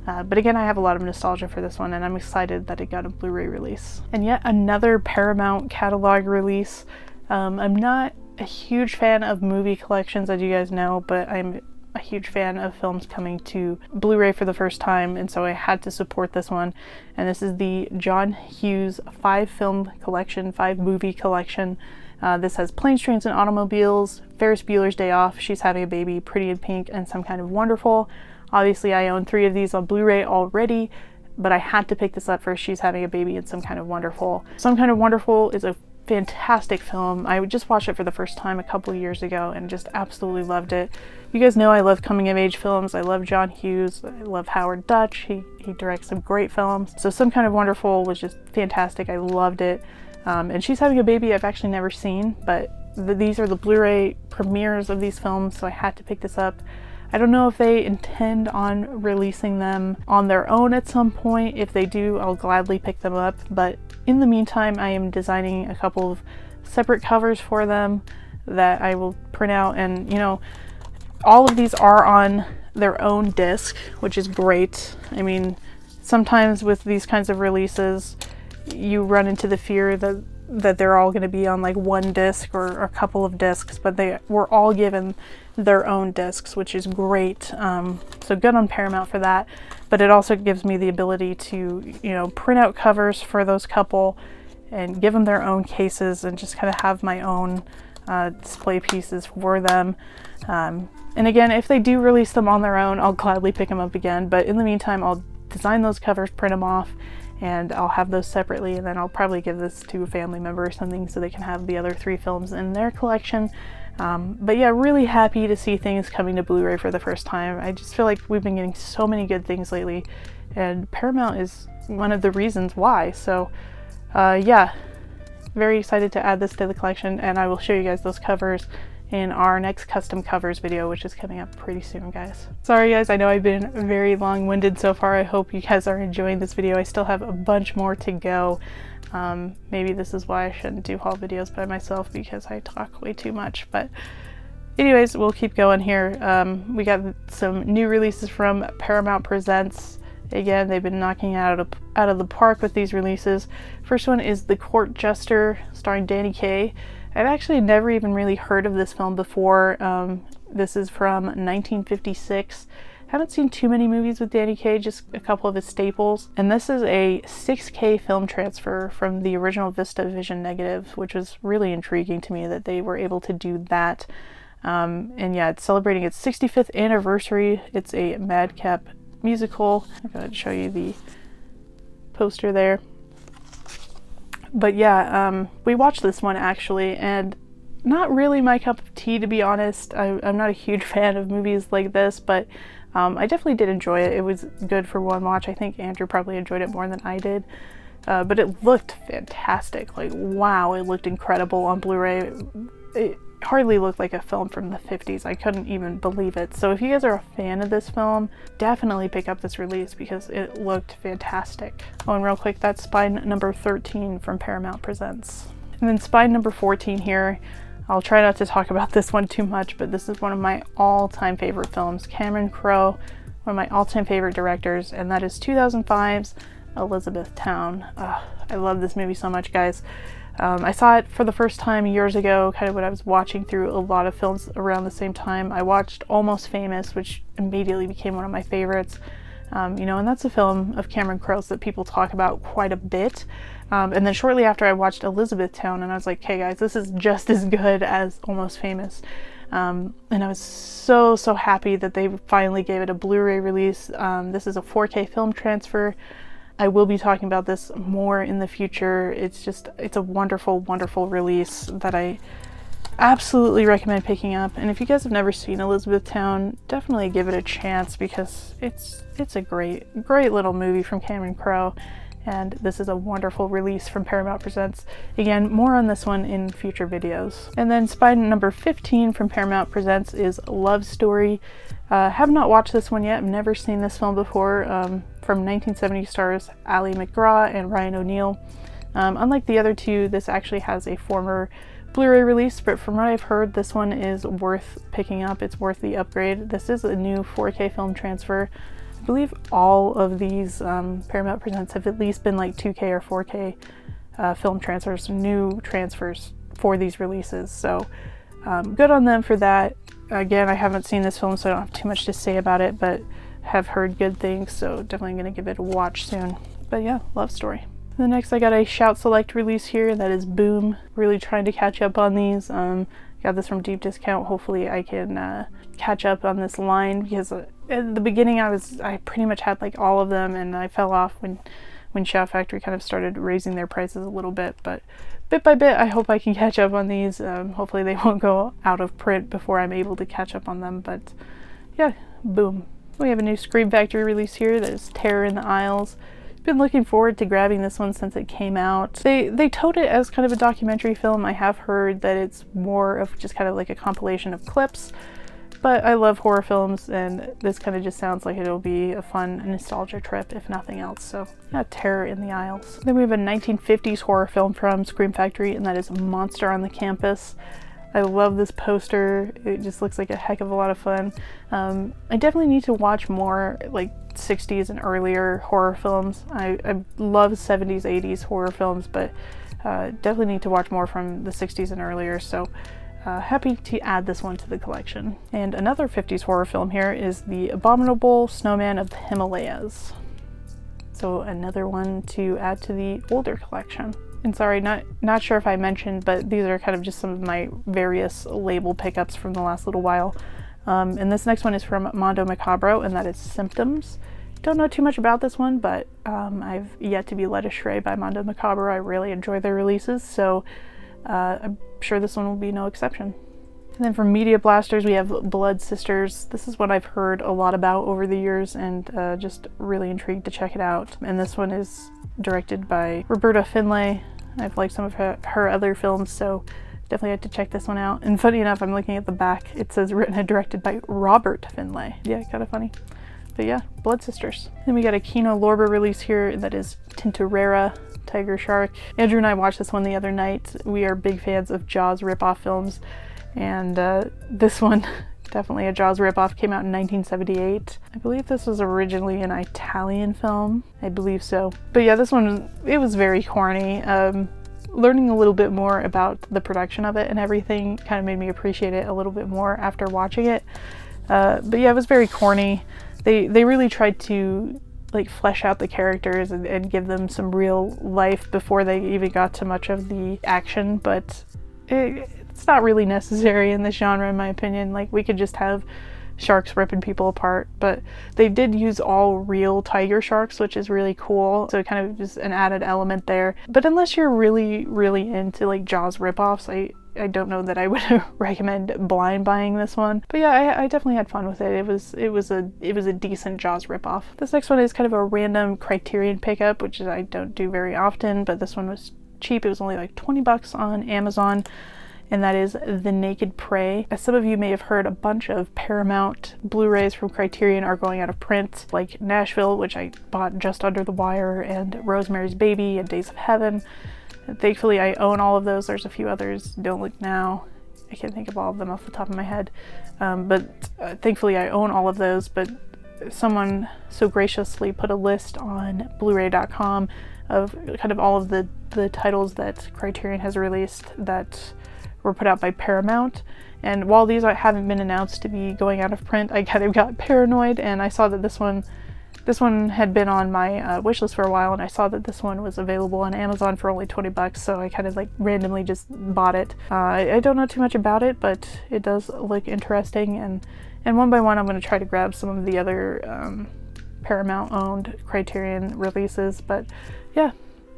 But again, I have a lot of nostalgia for this one, and I'm excited that it got a Blu-ray release. And yet another Paramount catalog release. I'm not a huge fan of movie collections, as you guys know, but I'm a huge fan of films coming to Blu-ray for the first time, and so I had to support this one. And this is the John Hughes 5-film collection, 5-movie collection. This has Planes, Trains, and Automobiles, Ferris Bueller's Day Off, She's Having a Baby, Pretty in Pink, and Some Kind of Wonderful. Obviously, I own 3 of these on Blu-ray already, but I had to pick this up for She's Having a Baby and Some Kind of Wonderful. Some Kind of Wonderful is a fantastic film. I just watched it for the first time a couple years ago and just absolutely loved it. You guys know I love coming of age films. I love John Hughes. I love Howard Dutch. He directs some great films. So Some Kind of Wonderful was just fantastic. I loved it. And She's Having a Baby I've actually never seen, but these are the Blu-ray premieres of these films, so I had to pick this up. I don't know if they intend on releasing them on their own at some point. If they do, I'll gladly pick them up. But in the meantime, I am designing a couple of separate covers for them that I will print out. And, you know, all of these are on their own disc, which is great. I mean, sometimes with these kinds of releases, you run into the fear that they're all going to be on like one disc or a couple of discs, but they were all given their own discs, which is great. So good on Paramount for that. But it also gives me the ability to, you know, print out covers for those couple and give them their own cases and just kind of have my own display pieces for them. And again, if they do release them on their own, I'll gladly pick them up again. But in the meantime, I'll design those covers, print them off, and I'll have those separately, and then I'll probably give this to a family member or something so they can have the other 3 films in their collection. But yeah, really happy to see things coming to Blu-ray for the first time. I just feel like we've been getting so many good things lately, and Paramount is one of the reasons why. So yeah, very excited to add this to the collection, and I will show you guys those covers in our next custom covers video, which is coming up pretty soon, guys. Sorry guys, I know I've been very long-winded so far. I hope you guys are enjoying this video. I still have a bunch more to go. Maybe this is why I shouldn't do haul videos by myself, because I talk way too much. But anyways, we'll keep going here. We got some new releases from Paramount Presents. Again, they've been knocking out of the park with these releases. First one is The Court Jester, starring Danny Kaye. I've actually never even really heard of this film before. This is from 1956. Haven't seen too many movies with Danny Kaye, just a couple of his staples. And this is a 6K film transfer from the original VistaVision negative, which was really intriguing to me that they were able to do that. And yeah, it's celebrating its 65th anniversary. It's a madcap musical. I'll go ahead and show you the poster there. But yeah, we watched this one actually, and not really my cup of tea, to be honest. I'm not a huge fan of movies like this, but I definitely did enjoy it. It was good for one watch. I think Andrew probably enjoyed it more than I did. But it looked fantastic. Like, wow, it looked incredible on Blu-ray. It hardly looked like a film from the 50s. I couldn't even believe it. So if you guys are a fan of this film, definitely pick up this release because it looked fantastic. Oh, and real quick, that's Spine number 13 from Paramount Presents. And then Spine number 14 here. I'll try not to talk about this one too much, but this is one of my all-time favorite films. Cameron Crowe, one of my all-time favorite directors, and that is 2005's Elizabethtown. I love this movie so much, guys. I saw it for the first time years ago, kind of when I was watching through a lot of films around the same time. I watched Almost Famous, which immediately became one of my favorites. You know, and that's a film of Cameron Crowe's that people talk about quite a bit. And then shortly after I watched Elizabethtown, and I was like, hey guys, this is just as good as Almost Famous. And I was so happy that they finally gave it a Blu-ray release. This is a 4K film transfer. I will be talking about this more in the future. It's a wonderful release that I absolutely recommend picking up. And if you guys have never seen Elizabethtown, definitely give it a chance because it's a great little movie from Cameron Crowe. And this is a wonderful release from Paramount Presents. Again, more on this one in future videos. And then Spine number 15 from Paramount Presents is Love Story. Have not watched this one yet. I've never seen this film before. From 1970 stars Ally McGraw and Ryan O'Neal. Unlike the other two, this actually has a former Blu-ray release, but from what I've heard, this one is worth picking up. It's worth the upgrade. This is a new 4K film transfer. I believe all of these Paramount Presents have at least been like 2K or 4K film transfers, new transfers for these releases. So good on them for that. Again, I haven't seen this film, so I don't have too much to say about it, but have heard good things, so definitely going to give it a watch soon. But yeah, Love Story. The next, I got a Shout Select release here, that is Boom. Really trying to catch up on these. Got this from deep discount. Hopefully I can catch up on this line, because at the beginning I pretty much had like all of them, and I fell off when Shout Factory kind of started raising their prices a little bit. But bit by bit, I hope I can catch up on these. Hopefully they won't go out of print before I'm able to catch up on them, but yeah, boom. We have a new Scream Factory release here that is Terror in the Aisles. Been looking forward to grabbing this one since it came out. They told it as kind of a documentary film. I have heard that it's more of just kind of like a compilation of clips, but I love horror films, and this kind of just sounds like it'll be a fun nostalgia trip, if nothing else. So yeah, Terror in the Aisles. Then we have a 1950s horror film from Scream Factory, and that is Monster on the Campus. I love this poster. It just looks like a heck of a lot of fun. I definitely need to watch more like 60s and earlier horror films. I love 70s, 80s horror films, but definitely need to watch more from the 60s and earlier. So happy to add this one to the collection. And another 50s horror film here is The Abominable Snowman of the Himalayas. So another one to add to the older collection. And sorry, not sure if I mentioned, but these are kind of just some of my various label pickups from the last little while. And this next one is from Mondo Macabro, and that is Symptoms. Don't know too much about this one, but I've yet to be led astray by Mondo Macabro. I really enjoy their releases, so I'm sure this one will be no exception. And then from Media Blasters, we have Blood Sisters. This is what I've heard a lot about over the years, and just really intrigued to check it out. And this one is directed by Roberta Findlay. I've liked some of her other films, so definitely had to check this one out. And funny enough, I'm looking at the back. It says written and directed by Robert Findlay. Yeah, kind of funny. But yeah, Blood Sisters. Then we got a Kino Lorber release here that is Tintorera, Tiger Shark. Andrew and I watched this one the other night. We are big fans of Jaws ripoff films, and this one, definitely a Jaws ripoff, came out in 1978. I believe this was originally an Italian film. I believe so. But yeah, this one, it was very corny. Learning a little bit more about the production of it and everything kind of made me appreciate it a little bit more after watching it. But yeah, it was very corny. They really tried to like flesh out the characters and give them some real life before they even got to much of the action, but it's not really necessary in this genre, in my opinion. Like, we could just have sharks ripping people apart, but they did use all real tiger sharks, which is really cool, so kind of just an added element there. But unless you're really into like Jaws ripoffs, I don't know that I would recommend blind buying this one. But yeah, I definitely had fun with it. It was a decent Jaws ripoff. This next one is kind of a random Criterion pickup, which I don't do very often, but this one was cheap. It was only like 20 bucks on Amazon, and that is The Naked Prey. As some of you may have heard, a bunch of Paramount Blu-rays from Criterion are going out of print, like Nashville, which I bought just under the wire, and Rosemary's Baby and Days of Heaven. Thankfully, I own all of those. There's a few others. Don't look now. I can't think of all of them off the top of my head. But thankfully, I own all of those. But someone so graciously put a list on Blu-ray.com of kind of all of the titles that Criterion has released that were put out by Paramount. And while these haven't been announced to be going out of print, I kind of got paranoid, and I saw that this one had been on my wish list for a while, and I saw that this one was available on Amazon for only 20 bucks, so I kind of like randomly just bought it. I don't know too much about it, but it does look interesting, and one by one I'm going to try to grab some of the other Paramount owned Criterion releases. But yeah,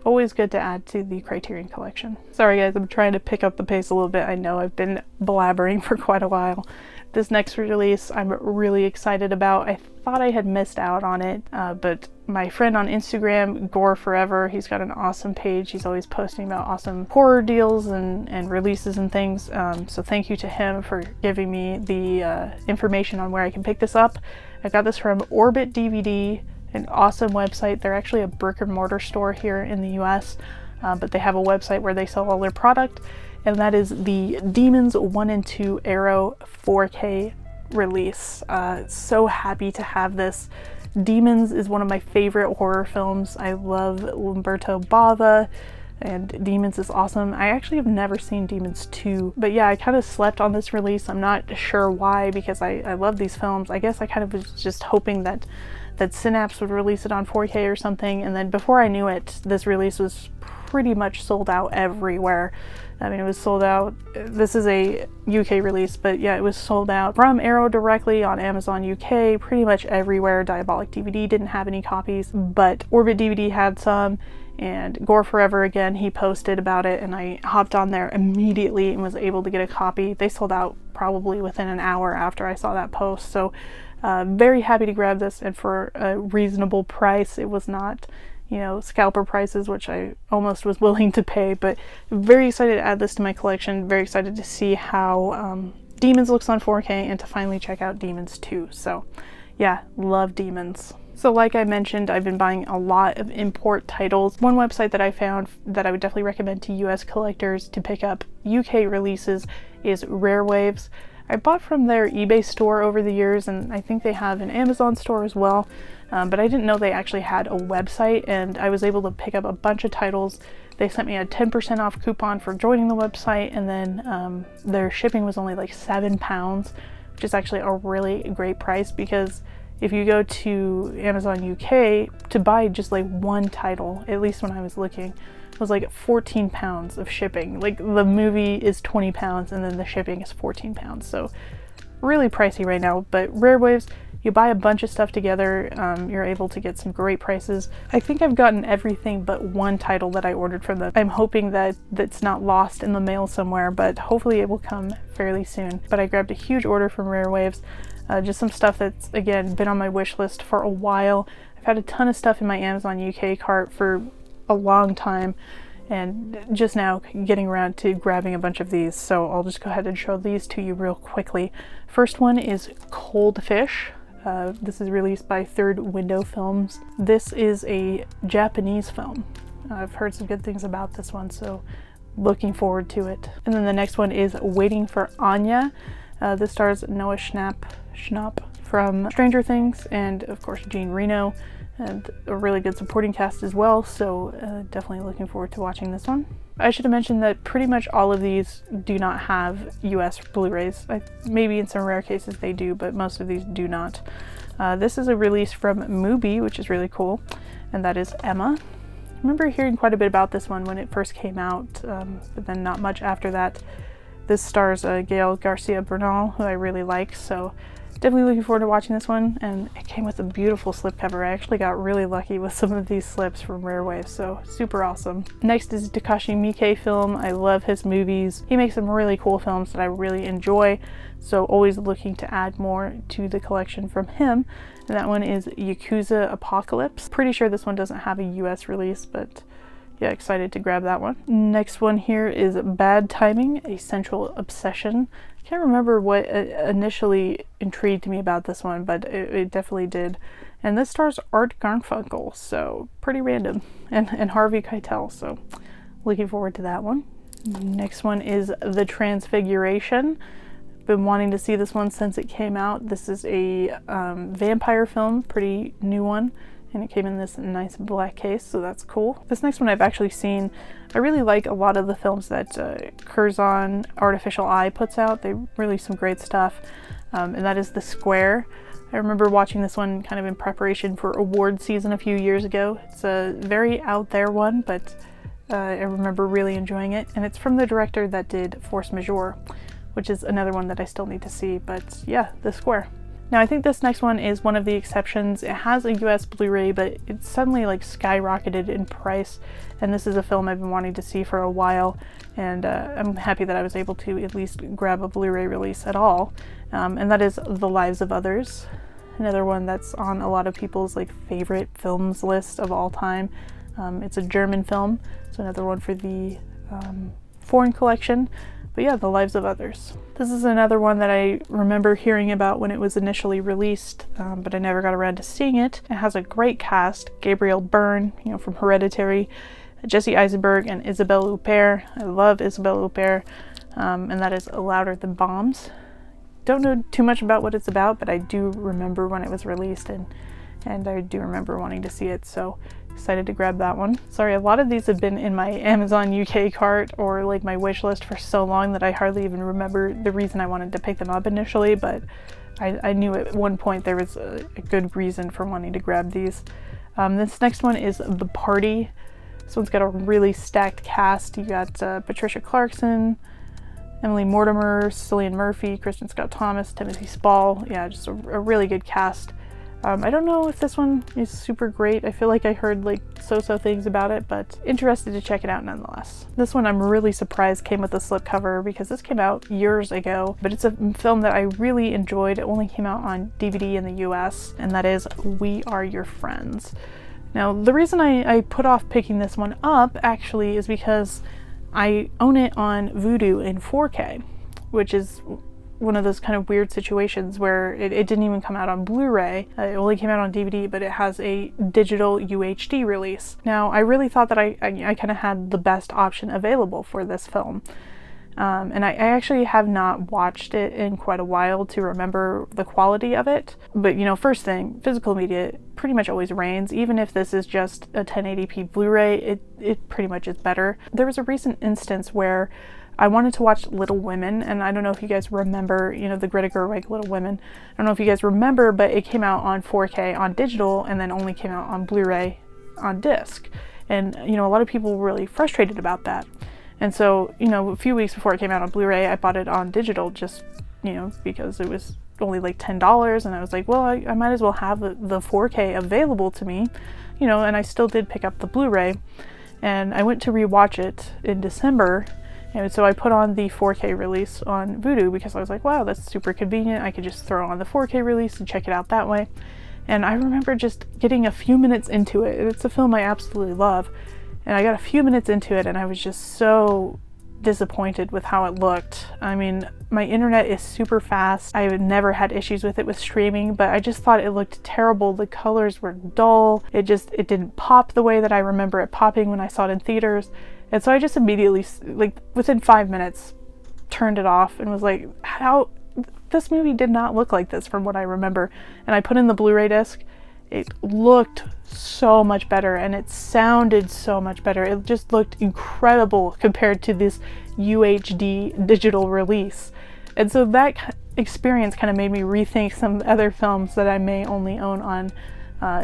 always good to add to the Criterion collection. Sorry guys, I'm trying to pick up the pace a little bit. I know I've been blabbering for quite a while. This next release I'm really excited about. I thought I had missed out on it, but my friend on Instagram, Goreforever, he's got an awesome page. He's always posting about awesome horror deals and releases and things. So thank you to him for giving me the information on where I can pick this up. I got this from Orbit DVD, an awesome website. They're actually a brick and mortar store here in the US, but they have a website where they sell all their product. And that is the Demons 1 and 2 Arrow 4K release. So happy to have this. Demons is one of my favorite horror films. I love Umberto Bava, and Demons is awesome. I actually have never seen Demons 2, but yeah, I kind of slept on this release. I'm not sure why, because I love these films. I guess I kind of was just hoping that Synapse would release it on 4K or something, and then before I knew it, this release was pretty much sold out everywhere. I mean, it was sold out. This is a UK release, but yeah, it was sold out from Arrow directly on Amazon UK, pretty much everywhere. Diabolic DVD didn't have any copies, but Orbit DVD had some, and Goreforever, again, he posted about it, and I hopped on there immediately and was able to get a copy. They sold out probably within an hour after I saw that post, so very happy to grab this, and for a reasonable price. It was not, you know, scalper prices, which I almost was willing to pay, but very excited to add this to my collection. Very excited to see how Demons looks on 4K and to finally check out Demons 2. So yeah, love Demons. So like I mentioned, I've been buying a lot of import titles. One website that I found that I would definitely recommend to US collectors to pick up UK releases is Rare Waves. I bought from their eBay store over the years, and I think they have an Amazon store as well, but I didn't know they actually had a website, and I was able to pick up a bunch of titles. They sent me a 10% off coupon for joining the website, and then their shipping was only like £7, which is actually a really great price, because if you go to Amazon UK to buy just like one title, at least when I was looking, was like £14 of shipping. Like the movie is £20 and then the shipping is £14, so really pricey right now. But Rare Waves, you buy a bunch of stuff together, you're able to get some great prices. I think I've gotten everything but one title that I ordered from them. I'm hoping that that's not lost in the mail somewhere, but hopefully it will come fairly soon. But I grabbed a huge order from Rare Waves, just some stuff that's, again, been on my wish list for a while. I've had a ton of stuff in my Amazon UK cart for a long time, and just now getting around to grabbing a bunch of these, so I'll just go ahead and show these to you real quickly. First one is Cold Fish. This is released by Third Window Films. This is a Japanese film. I've heard some good things about this one, so looking forward to it. And then the next one is Waiting for Anya. This stars Noah Schnapp from Stranger Things, and of course Jean Reno, and a really good supporting cast as well, so definitely looking forward to watching this one. I should have mentioned that pretty much all of these do not have US Blu-rays. Maybe in some rare cases they do, but most of these do not. This is a release from Mubi, which is really cool, and that is Emma. I remember hearing quite a bit about this one when it first came out, but then not much after that. This stars Gael Garcia Bernal, who I really like, so definitely looking forward to watching this one, and it came with a beautiful slipcover. I actually got really lucky with some of these slips from Rare Waves, so super awesome. Next is Takashi Miike film. I love his movies. He makes some really cool films that I really enjoy, so always looking to add more to the collection from him. And that one is Yakuza Apocalypse. Pretty sure this one doesn't have a US release, but yeah, excited to grab that one. Next one here is Bad Timing, A Central Obsession. Can't remember what initially intrigued me about this one, but it definitely did. And this stars Art Garfunkel, so pretty random, and Harvey Keitel, so looking forward to that one. Next one is The Transfiguration. Been wanting to see this one since it came out. This is a vampire film, pretty new one, and it came in this nice black case, so that's cool. This next one I've actually seen. I really like a lot of the films that Curzon Artificial Eye puts out. They release some great stuff, and that is The Square. I remember watching this one kind of in preparation for award season a few years ago. It's a very out there one, but I remember really enjoying it, and it's from the director that did Force Majeure, which is another one that I still need to see, but yeah, The Square. Now I think this next one is one of the exceptions. It has a US Blu-ray, but it's suddenly like skyrocketed in price, and this is a film I've been wanting to see for a while, and I'm happy that I was able to at least grab a Blu-ray release at all, and that is The Lives of Others. Another one that's on a lot of people's like favorite films list of all time. It's a German film, so another one for the foreign collection. But yeah, The Lives of Others. This is another one that I remember hearing about when it was initially released, but I never got around to seeing it. It has a great cast: Gabriel Byrne, you know, from Hereditary, Jesse Eisenberg, and Isabelle Huppert. I love Isabelle Huppert, and that is Louder Than Bombs. Don't know too much about what it's about, but I do remember when it was released, and I do remember wanting to see it, so excited to grab that one. Sorry, a lot of these have been in my Amazon UK cart or like my wish list for so long that I hardly even remember the reason I wanted to pick them up initially, but I knew at one point there was a good reason for wanting to grab these. This next one is The Party. This one's got a really stacked cast. You got Patricia Clarkson, Emily Mortimer, Cillian Murphy, Kristen Scott Thomas, Timothy Spall. Yeah, just a really good cast. I don't know if this one is super great. I feel like I heard like so-so things about it, but interested to check it out nonetheless. This one I'm really surprised came with a slipcover because this came out years ago, but it's a film that I really enjoyed. It only came out on DVD in the US, and that is We Are Your Friends. Now, the reason I put off picking this one up actually is because I own it on Vudu in 4K, which is one of those kind of weird situations where it didn't even come out on Blu-ray. It only came out on DVD, but it has a digital UHD release. Now, I really thought that I kind of had the best option available for this film. And I actually have not watched it in quite a while to remember the quality of it. But, you know, first thing, physical media pretty much always reigns. Even if this is just a 1080p Blu-ray, it pretty much is better. There was a recent instance where I wanted to watch Little Women, and I don't know if you guys remember, you know, the Greta Gerwig Little Women. I don't know if you guys remember, but it came out on 4K on digital and then only came out on Blu-ray on disc. And, you know, a lot of people were really frustrated about that. And so, you know, a few weeks before it came out on Blu-ray, I bought it on digital just, you know, because it was only like $10, and I was like, well, I might as well have the 4K available to me, you know, and I still did pick up the Blu-ray. And I went to rewatch it in December. And so I put on the 4K release on Vudu because I was like, wow, that's super convenient. I could just throw on the 4K release and check it out that way. And I remember just getting a few minutes into it. It's a film I absolutely love. And I got a few minutes into it and I was just so disappointed with how it looked. I mean, my internet is super fast. I've never had issues with it with streaming, but I just thought it looked terrible. The colors were dull. It didn't pop the way that I remember it popping when I saw it in theaters. And so I just immediately, like within 5 minutes, turned it off and was like, how, this movie did not look like this from what I remember. And I put in the Blu-ray disc. It looked so much better and it sounded so much better. It just looked incredible compared to this UHD digital release. And so that experience kind of made me rethink some other films that I may only own on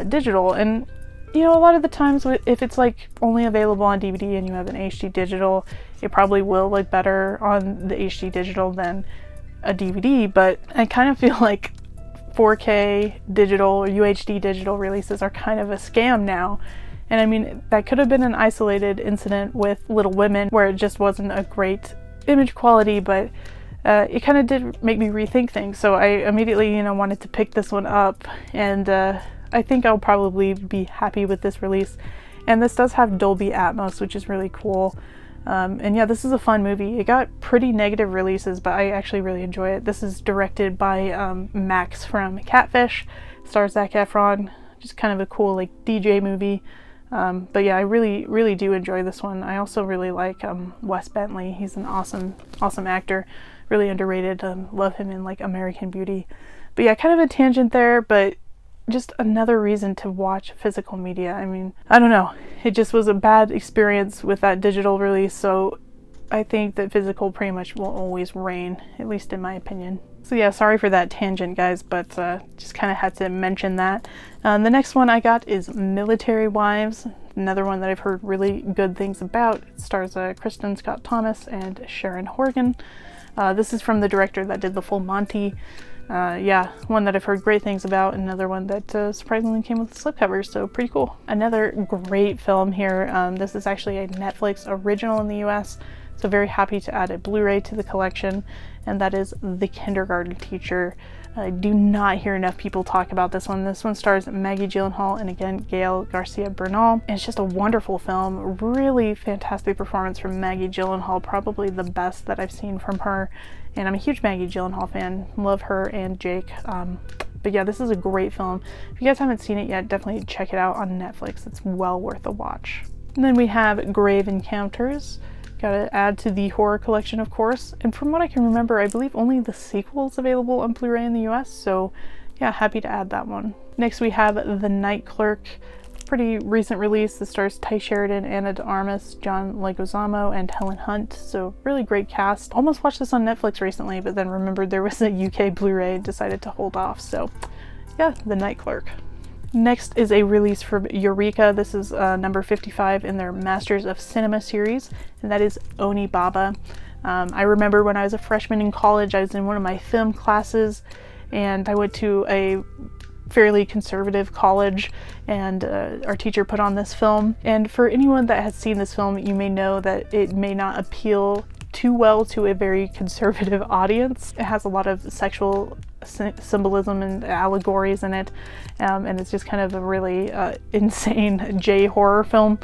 digital. And you know, a lot of the times if it's like only available on DVD and you have an HD digital, it probably will look better on the HD digital than a DVD, but I kind of feel like 4K digital or UHD digital releases are kind of a scam now. And I mean, that could have been an isolated incident with Little Women where it just wasn't a great image quality, but it kind of did make me rethink things. So I immediately, you know, wanted to pick this one up, and I think I'll probably be happy with this release. And this does have Dolby Atmos, which is really cool. And yeah, this is a fun movie. It got pretty negative releases, but I actually really enjoy it. This is directed by Max from Catfish, stars Zac Efron, just kind of a cool like DJ movie. But yeah, I really do enjoy this one. I also really like Wes Bentley. He's an awesome actor, really underrated. Love him in like American Beauty. But yeah, kind of a tangent there, but just another reason to watch physical media. I mean, I don't know. It just was a bad experience with that digital release, so I think that physical pretty much will always reign, at least in my opinion. So yeah, sorry for that tangent, guys, but just kind of had to mention that. The next one I got is Military Wives, another one that I've heard really good things about. It stars Kristen Scott Thomas and Sharon Horgan. This is from the director that did The Full Monty. Yeah, one that I've heard great things about, another one that surprisingly came with a slipcover, so pretty cool. Another great film here. This is actually a Netflix original in the US, so very happy to add a Blu-ray to the collection, and that is The Kindergarten Teacher. I do not hear enough people talk about this one. This one stars Maggie Gyllenhaal and again Gael Garcia Bernal. And it's just a wonderful film. Really fantastic performance from Maggie Gyllenhaal, probably the best that I've seen from her. And I'm a huge Maggie Gyllenhaal fan. Love her and Jake. But yeah, this is a great film. If you guys haven't seen it yet, definitely check it out on Netflix. It's well worth a watch. And then we have Grave Encounters. Gotta add to the horror collection, of course. And from what I can remember, I believe only the sequel is available on Blu-ray in the US, so yeah, happy to add that one. Next we have The Night Clerk. Pretty recent release. This stars Ty Sheridan, Ana de Armas, John Leguizamo, and Helen Hunt, so really great cast. Almost watched this on Netflix recently, but then remembered there was a UK Blu-ray and decided to hold off, so yeah, The Night Clerk. Next is a release from Eureka. This is number 55 in their Masters of Cinema series, and that is Onibaba. I remember when I was a freshman in college, I was in one of my film classes, and I went to a fairly conservative college, and our teacher put on this film. And for anyone that has seen this film, you may know that it may not appeal too well to a very conservative audience. It has a lot of sexual symbolism and allegories in it, and it's just kind of a really insane J-horror film.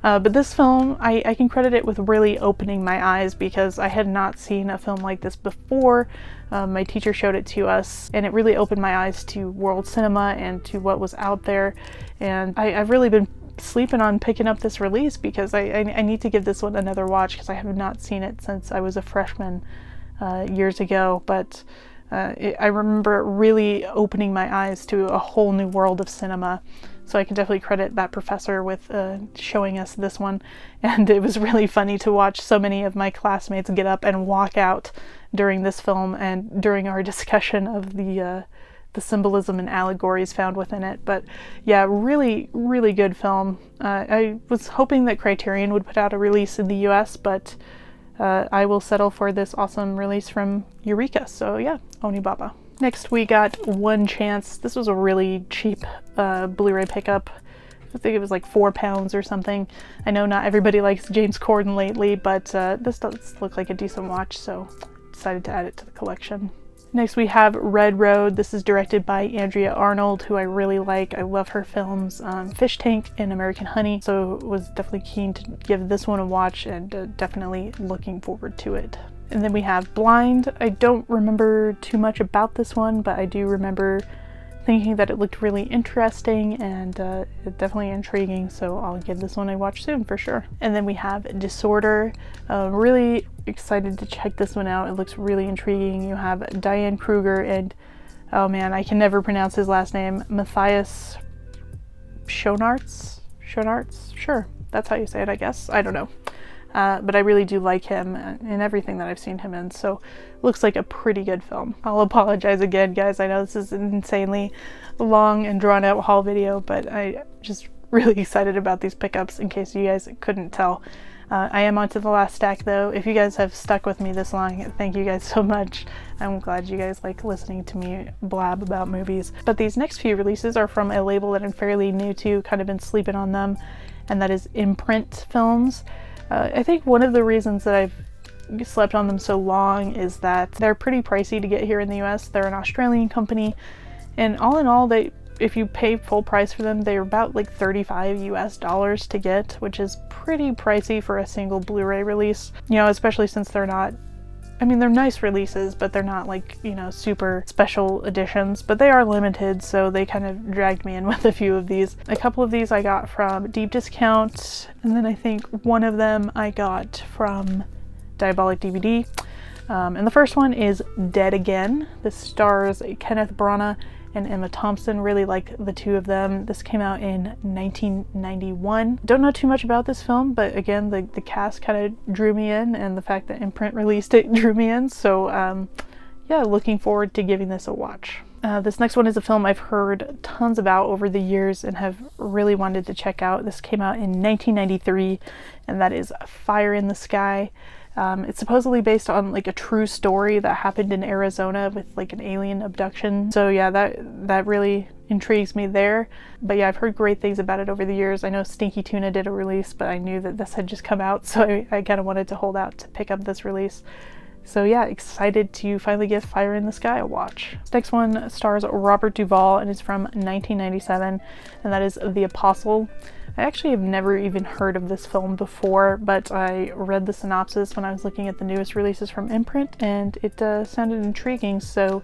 But this film, I can credit it with really opening my eyes, because I had not seen a film like this before. My teacher showed it to us, and it really opened my eyes to world cinema and to what was out there. And I've really been sleeping on picking up this release, because I need to give this one another watch, because I have not seen it since I was a freshman years ago. But I remember really opening my eyes to a whole new world of cinema. So I can definitely credit that professor with showing us this one. And it was really funny to watch so many of my classmates get up and walk out during this film and during our discussion of the symbolism and allegories found within it. But yeah, really, really good film. I was hoping that Criterion would put out a release in the US, but I will settle for this awesome release from Eureka. So yeah, Onibaba. Next we got One Chance. This was a really cheap Blu-ray pickup. I think it was like £4 or something. I know not everybody likes James Corden lately, but this does look like a decent watch, so decided to add it to the collection. Next we have Red Road. This is directed by Andrea Arnold, who I really like. I love her films, Fish Tank and American Honey, so was definitely keen to give this one a watch, and definitely looking forward to it. And then we have Blind. I don't remember too much about this one, but I do remember thinking that it looked really interesting and definitely intriguing, so I'll give this one a watch soon for sure. And then we have Disorder. Really excited to check this one out. It looks really intriguing. You have Diane Kruger and, oh man, I can never pronounce his last name, Matthias Schoenaerts? Sure, that's how you say it, I guess. I don't know. But I really do like him in everything that I've seen him in, so looks like a pretty good film. I'll apologize again, guys. I know this is an insanely long and drawn out haul video, but I just really excited about these pickups, in case you guys couldn't tell. I am onto the last stack though. If you guys have stuck with me this long, thank you guys so much. I'm glad you guys like listening to me blab about movies. But these next few releases are from a label that I'm fairly new to, kind of been sleeping on them, and that is Imprint Films. I think one of the reasons that I've slept on them so long is that they're pretty pricey to get here in the US. They're an Australian company, and all in all, if you pay full price for them, they're about like $35 US to get, which is pretty pricey for a single Blu-ray release. You know, especially since they're not, I mean, they're nice releases, but they're not like, you know, super special editions, but they are limited, so they kind of dragged me in with a few of these. A couple of these I got from deep discount, and then I think one of them I got from Diabolic DVD. And the first one is Dead Again. This stars Kenneth Branagh and Emma Thompson. Really like the two of them. This came out in 1991. Don't know too much about this film, but again, the cast kind of drew me in, and the fact that Imprint released it drew me in. So yeah, looking forward to giving this a watch. This next one is a film I've heard tons about over the years and have really wanted to check out. This came out in 1993, and that is Fire in the Sky. It's supposedly based on like a true story that happened in Arizona with like an alien abduction. So yeah, that really intrigues me there. But yeah, I've heard great things about it over the years. I know Stinky Tuna did a release, but I knew that this had just come out, so I kind of wanted to hold out to pick up this release. So yeah, excited to finally give Fire in the Sky a watch. This next one stars Robert Duvall and is from 1997, and that is The Apostle. I actually have never even heard of this film before, but I read the synopsis when I was looking at the newest releases from Imprint, and it sounded intriguing, so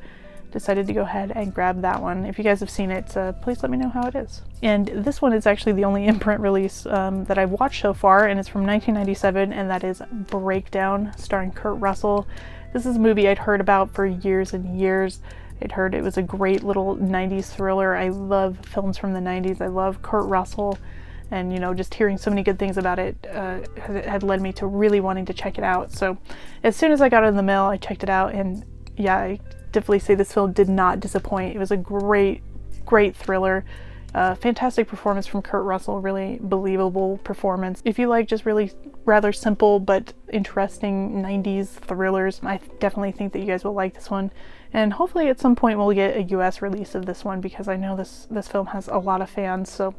decided to go ahead and grab that one. If you guys have seen it, please let me know how it is. And this one is actually the only Imprint release that I've watched so far, and it's from 1997, and that is Breakdown, starring Kurt Russell. This is a movie I'd heard about for years and years. I'd heard it was a great little 90s thriller. I love films from the 90s. I love Kurt Russell. And, you know, just hearing so many good things about it had led me to really wanting to check it out. So as soon as I got it in the mail, I checked it out, and yeah, I definitely say this film did not disappoint. It was a great thriller. Fantastic performance from Kurt Russell, really believable performance. If you like just really rather simple but interesting 90s thrillers, I definitely think that you guys will like this one. And hopefully at some point we'll get a US release of this one, because I know this film has a lot of fans. So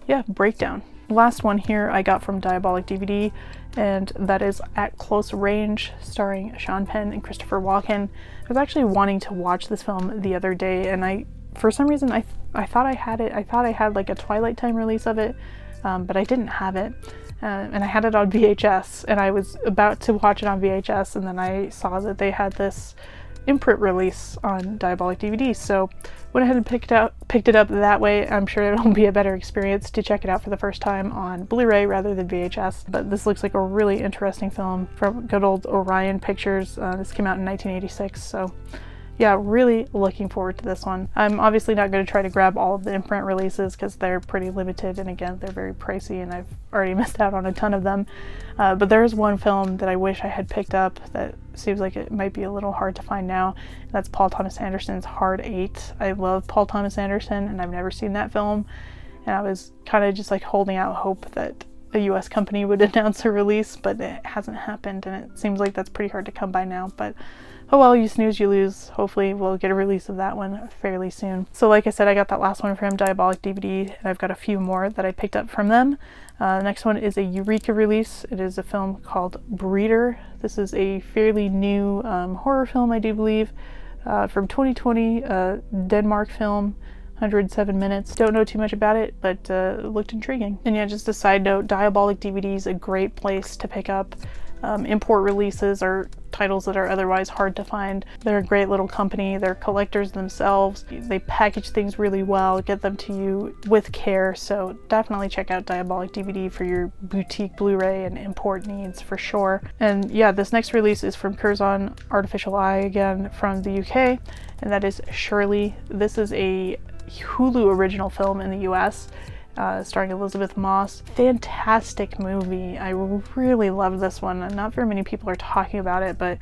yeah, Breakdown. Last one here I got from Diabolic DVD, and that is At Close Range, starring Sean Penn and Christopher Walken. I was actually wanting to watch this film the other day, and for some reason I thought I had it. I thought I had like a Twilight Time release of it, but I didn't have it. And I had it on VHS, and I was about to watch it on VHS, and then I saw that they had this imprint release on Diabolic DVD, so went ahead and picked it up that way. I'm sure it'll be a better experience to check it out for the first time on Blu-ray rather than VHS, but this looks like a really interesting film from good old Orion Pictures. This came out in 1986, so yeah, really looking forward to this one. I'm obviously not going to try to grab all of the imprint releases because they're pretty limited, and again, they're very pricey, and I've already missed out on a ton of them. But there's one film that I wish I had picked up that seems like it might be a little hard to find now. That's Paul Thomas Anderson's Hard 8. I love Paul Thomas Anderson, and I've never seen that film, and I was kind of just like holding out hope that a US company would announce a release, but it hasn't happened, and it seems like that's pretty hard to come by now. But oh well, you snooze, you lose. Hopefully we'll get a release of that one fairly soon. So like I said, I got that last one from Diabolic DVD, and I've got a few more that I picked up from them. The next one is a Eureka release. It is a film called Breeder. This is a fairly new horror film, I do believe, from 2020, Denmark film. 107 minutes. Don't know too much about it, but it looked intriguing. And yeah, just a side note, Diabolic DVD is a great place to pick up import releases or titles that are otherwise hard to find. They're a great little company. They're collectors themselves. They package things really well, get them to you with care, so definitely check out Diabolic DVD for your boutique Blu-ray and import needs for sure. And yeah, this next release is from Curzon Artificial Eye, again from the UK, and that is Shirley. This is a Hulu original film in the US, starring Elizabeth Moss. Fantastic movie. I really love this one. Not very many people are talking about it, but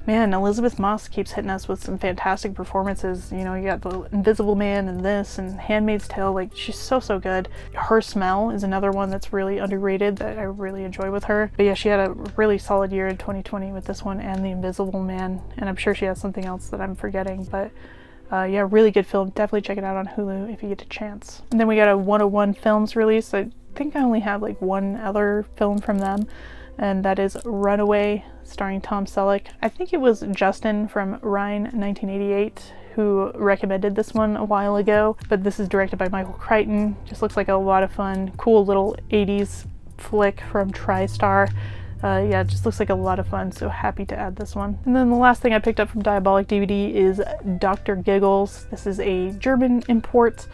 man, Elizabeth Moss keeps hitting us with some fantastic performances. You know, you got The Invisible Man and this, and Handmaid's Tale. Like, she's so good. Her Smell is another one that's really underrated that I really enjoy with her. But yeah, she had a really solid year in 2020 with this one and The Invisible Man, and I'm sure she has something else that I'm forgetting, but yeah, really good film. Definitely check it out on Hulu if you get a chance. And then we got a 101 Films release. I think I only have like one other film from them, and that is Runaway, starring Tom Selleck. I think it was Justin from Rhine 1988 who recommended this one a while ago, but this is directed by Michael Crichton. Just looks like a lot of fun. Cool little 80s flick from TriStar. Yeah, it just looks like a lot of fun, so happy to add this one. And then the last thing I picked up from Diabolic DVD is Dr. Giggles. This is a German import.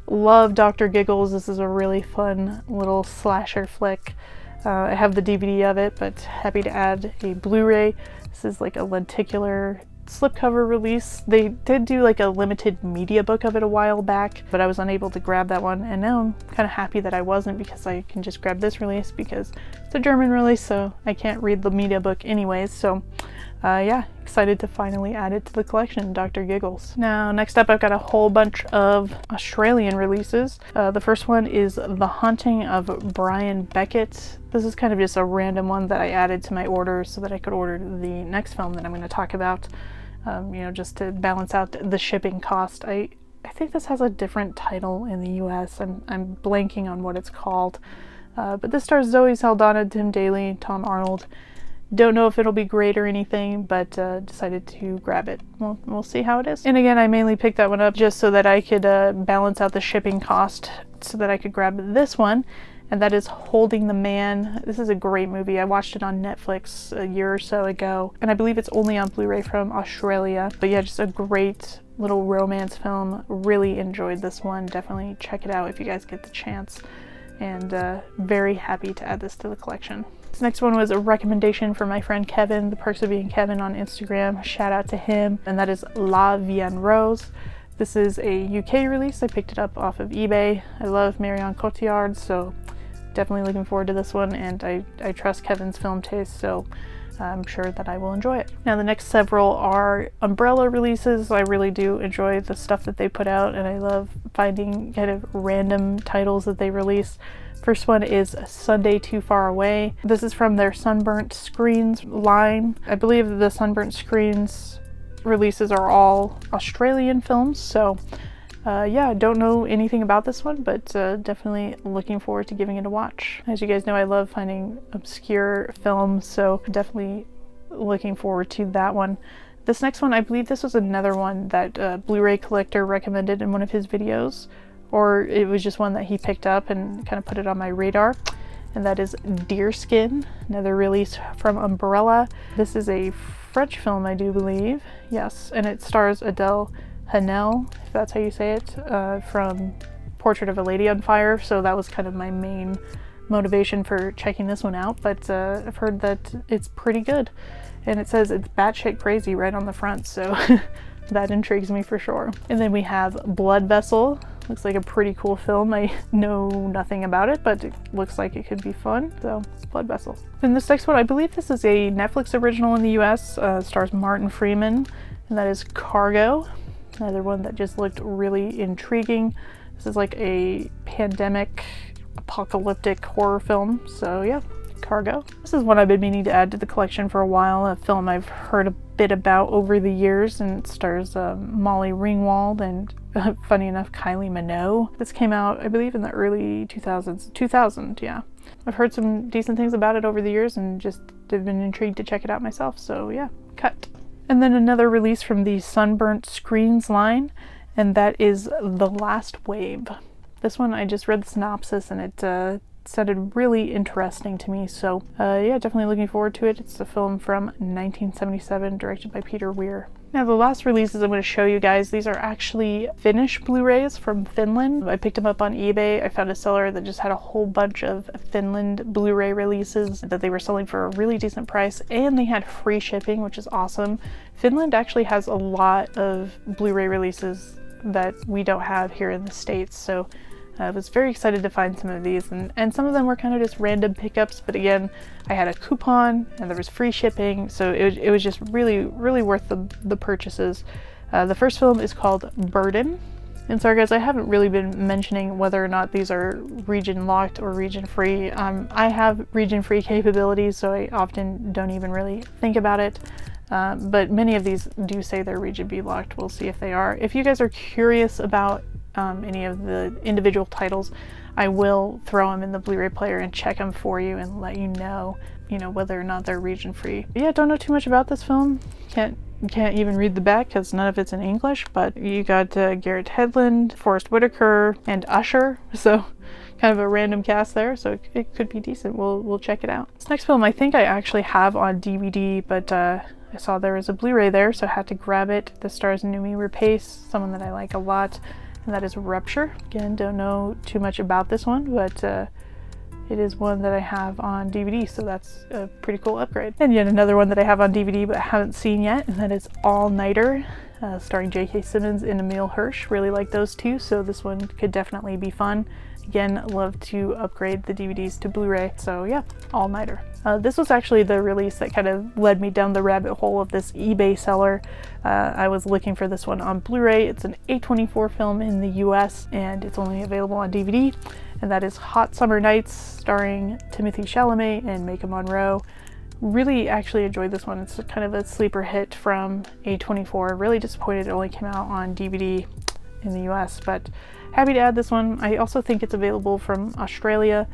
Love Dr. Giggles. This is a really fun little slasher flick. I have the DVD of it, but happy to add a Blu-ray. This is like a lenticular slipcover release. They did do like a limited media book of it a while back, but I was unable to grab that one, and now I'm kind of happy that I wasn't, because I can just grab this release because it's a German release, so I can't read the media book anyways. So yeah, excited to finally add it to the collection, Dr. Giggles. Now next up, I've got a whole bunch of Australian releases. The first one is The Haunting of Brian Beckett. This is kind of just a random one that I added to my order so that I could order the next film that I'm going to talk about. You know, just to balance out the shipping cost. I think this has a different title in the US. I'm blanking on what it's called. But this stars Zoe Saldana, Tim Daly, Tom Arnold. Don't know if it'll be great or anything, but decided to grab it. We'll see how it is. And again, I mainly picked that one up just so that I could balance out the shipping cost so that I could grab this one. And that is Holding the Man. This is a great movie. I watched it on Netflix a year or so ago, and I believe it's only on Blu-ray from Australia. But yeah, just a great little romance film. Really enjoyed this one. Definitely check it out if you guys get the chance. And very happy to add this to the collection. This next one was a recommendation from my friend Kevin, The Perks of Being Kevin on Instagram. Shout out to him. And that is La Vie en Rose. This is a UK release. I picked it up off of eBay. I love Marion Cotillard, so definitely looking forward to this one, and I trust Kevin's film taste, so I'm sure that I will enjoy it. Now the next several are umbrella releases. I really do enjoy the stuff that they put out, and I love finding kind of random titles that they release. First one is Sunday Too Far Away. This is from their Sunburnt Screens line. I believe the Sunburnt Screens releases are all Australian films, so yeah, I don't know anything about this one, but definitely looking forward to giving it a watch. As you guys know, I love finding obscure films, so definitely looking forward to that one. This next one, I believe this was another one that Blu-ray Collector recommended in one of his videos, or it was just one that he picked up and kind of put it on my radar, and that is Deerskin, another release from Umbrella. This is a French film, I do believe, yes, and it stars Adele Hanel, if that's how you say it, from Portrait of a Lady on Fire, so that was kind of my main motivation for checking this one out, but I've heard that it's pretty good, and it says it's batshit crazy right on the front, so that intrigues me for sure. And then we have Blood Vessel. Looks like a pretty cool film. I know nothing about it, but it looks like it could be fun, so Blood Vessel. Then this next one, I believe this is a Netflix original in the US, stars Martin Freeman, and that is Cargo. Another one that just looked really intriguing. This is like a pandemic apocalyptic horror film, so yeah, Cargo. This is one I've been meaning to add to the collection for a while, a film I've heard a bit about over the years, and it stars Molly Ringwald and funny enough, Kylie Minogue. This came out, I believe, in the early 2000, yeah. I've heard some decent things about it over the years and just have been intrigued to check it out myself, so yeah, Cut. And then another release from the Sunburnt Screens line, and that is The Last Wave. This one, I just read the synopsis and it sounded really interesting to me, so yeah, definitely looking forward to it. It's a film from 1977, directed by Peter Weir. Now the last releases I'm going to show you guys, these are actually Finnish Blu-rays from Finland. I picked them up on eBay. I found a seller that just had a whole bunch of Finland Blu-ray releases that they were selling for a really decent price, and they had free shipping, which is awesome. Finland actually has a lot of Blu-ray releases that we don't have here in the States, so I was very excited to find some of these, and some of them were kind of just random pickups, but again, I had a coupon and there was free shipping, so it was just really worth the purchases. The first film is called Burden. And sorry guys, I haven't really been mentioning whether or not these are region locked or region free. I have region free capabilities, so I often don't even really think about it. But many of these do say they're region B locked. We'll see if they are. If you guys are curious about any of the individual titles, I will throw them in the Blu-ray player and check them for you and let you know whether or not they're region free. But yeah, don't know too much about this film. Can't even read the back because none of it's in English, but you got Garrett Hedlund, Forrest Whitaker, and Usher, so kind of a random cast there, so it could be decent. We'll check it out. This next film I think I actually have on DVD, but I saw there was a Blu-ray there, so I had to grab it. This stars Noomi Rapace, someone that I like a lot, and that is Rupture. Again, don't know too much about this one, but it is one that I have on DVD, so that's a pretty cool upgrade. And yet another one that I have on DVD but haven't seen yet, and that is All Nighter, starring J.K. Simmons and Emile Hirsch. Really like those two, so this one could definitely be fun. Again, love to upgrade the DVDs to Blu-ray, so yeah, All Nighter. This was actually the release that kind of led me down the rabbit hole of this eBay seller. I was looking for this one on Blu-ray. It's an A24 film in the US, and it's only available on DVD, and that is Hot Summer Nights, starring Timothée Chalamet and Maika Monroe. Really actually enjoyed this one. It's kind of a sleeper hit from A24. Really disappointed it only came out on DVD in the US, but happy to add this one. I also think it's available from Australia,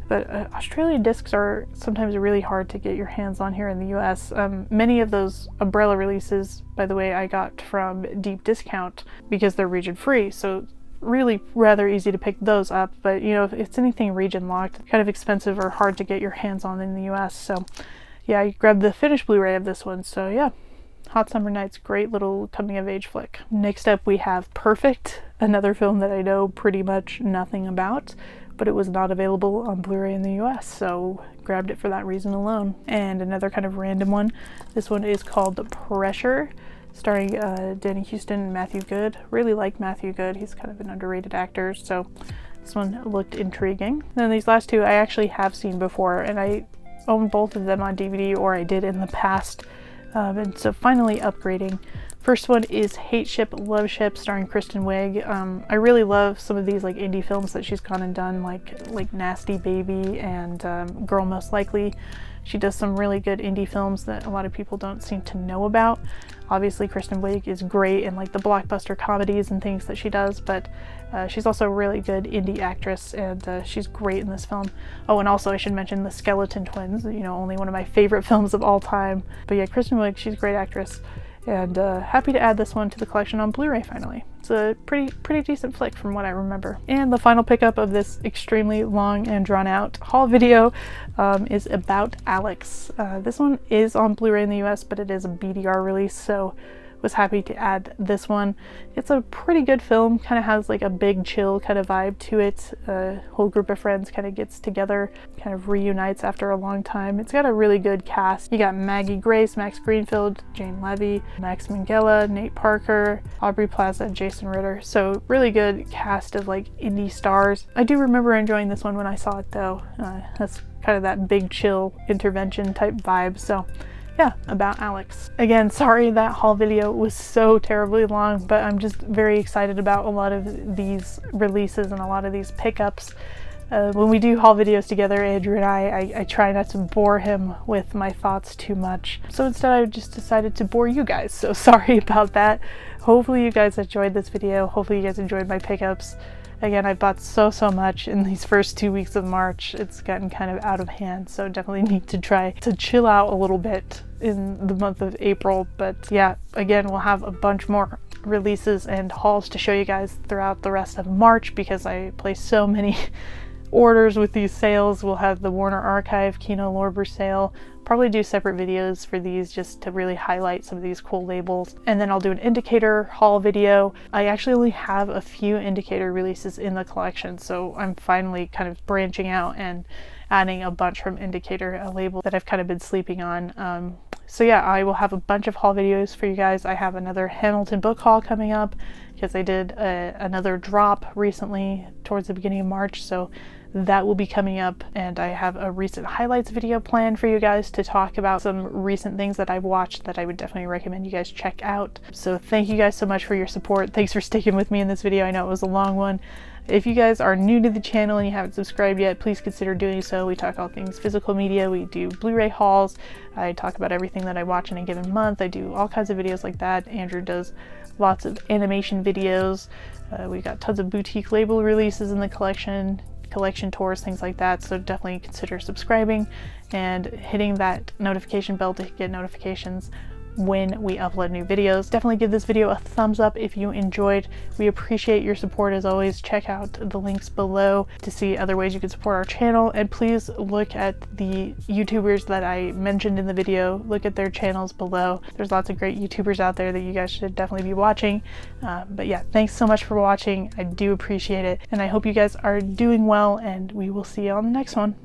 but Australian discs are sometimes really hard to get your hands on here in the US. Many of those Umbrella releases, by the way, I got from deep discount because they're region free, so really rather easy to pick those up. But if it's anything region locked, kind of expensive or hard to get your hands on in the US. So yeah, I grabbed the finished Blu-ray of this one, so yeah. Hot Summer Nights, great little coming-of-age flick. Next up we have Perfect, another film that I know pretty much nothing about, but it was not available on Blu-ray in the US, so grabbed it for that reason alone. And another kind of random one, this one is called Pressure, starring Danny Houston and Matthew Good. Really like Matthew Good, he's kind of an underrated actor, so this one looked intriguing. And then these last two I actually have seen before, and I own both of them on DVD, or I did in the past. And so finally upgrading. First one is Hate Ship, Love Ship, starring Kristen Wiig. I really love some of these like indie films that she's gone and done, like Nasty Baby and Girl Most Likely. She does some really good indie films that a lot of people don't seem to know about. Obviously, Kristen Wiig is great in like the blockbuster comedies and things that she does, but she's also a really good indie actress, and she's great in this film. Oh, and also I should mention The Skeleton Twins, you know, only one of my favorite films of all time. But yeah, Kristen Wiig, she's a great actress. And happy to add this one to the collection on Blu-ray finally. It's a pretty decent flick from what I remember. And the final pickup of this extremely long and drawn out haul video is About Alex. This one is on Blu-ray in the US, but it is a BDR release, so was happy to add this one. It's a pretty good film, kind of has like a big chill kind of vibe to it. A whole group of friends kind of gets together, kind of reunites after a long time. It's got a really good cast. You got Maggie Grace, Max Greenfield, Jane Levy, Max Minghella, Nate Parker, Aubrey Plaza, and Jason Ritter. So really good cast of like indie stars. I do remember enjoying this one when I saw it though. That's kind of that big chill intervention type vibe. So yeah, About Alex. Again, sorry that haul video was so terribly long, but I'm just very excited about a lot of these releases and a lot of these pickups. When we do haul videos together, Andrew and I try not to bore him with my thoughts too much. So instead I just decided to bore you guys, so sorry about that. Hopefully you guys enjoyed this video. Hopefully you guys enjoyed my pickups. Again, I bought so much in these first 2 weeks of March. It's gotten kind of out of hand, so definitely need to try to chill out a little bit in the month of April. But yeah, again, we'll have a bunch more releases and hauls to show you guys throughout the rest of March because I placed so many orders with these sales. We'll have the Warner Archive Kino Lorber sale. Probably do separate videos for these just to really highlight some of these cool labels. And then I'll do an indicator haul video. I actually only have a few indicator releases in the collection, so I'm finally kind of branching out and adding a bunch from indicator, a label that I've kind of been sleeping on. So yeah, I will have a bunch of haul videos for you guys. I have another Hamilton book haul coming up because I did another drop recently towards the beginning of March, so that will be coming up. And I have a recent highlights video planned for you guys to talk about some recent things that I've watched that I would definitely recommend you guys check out. So thank you guys so much for your support. Thanks for sticking with me in this video. I know it was a long one. If you guys are new to the channel and you haven't subscribed yet, please consider doing so. We talk all things physical media. We do Blu-ray hauls. I talk about everything that I watch in a given month. I do all kinds of videos like that. Andrew does lots of animation videos. We've got tons of boutique label releases in the collection tours, things like that. So definitely consider subscribing and hitting that notification bell to get notifications when we upload new videos. Definitely give this video a thumbs up if you enjoyed. We appreciate your support as always. Check out the links below to see other ways you can support our channel, and please look at the YouTubers that I mentioned in the video. Look at their channels below. There's lots of great YouTubers out there that you guys should definitely be watching. But yeah, thanks so much for watching. I do appreciate it, and I hope you guys are doing well, and we will see you on the next one.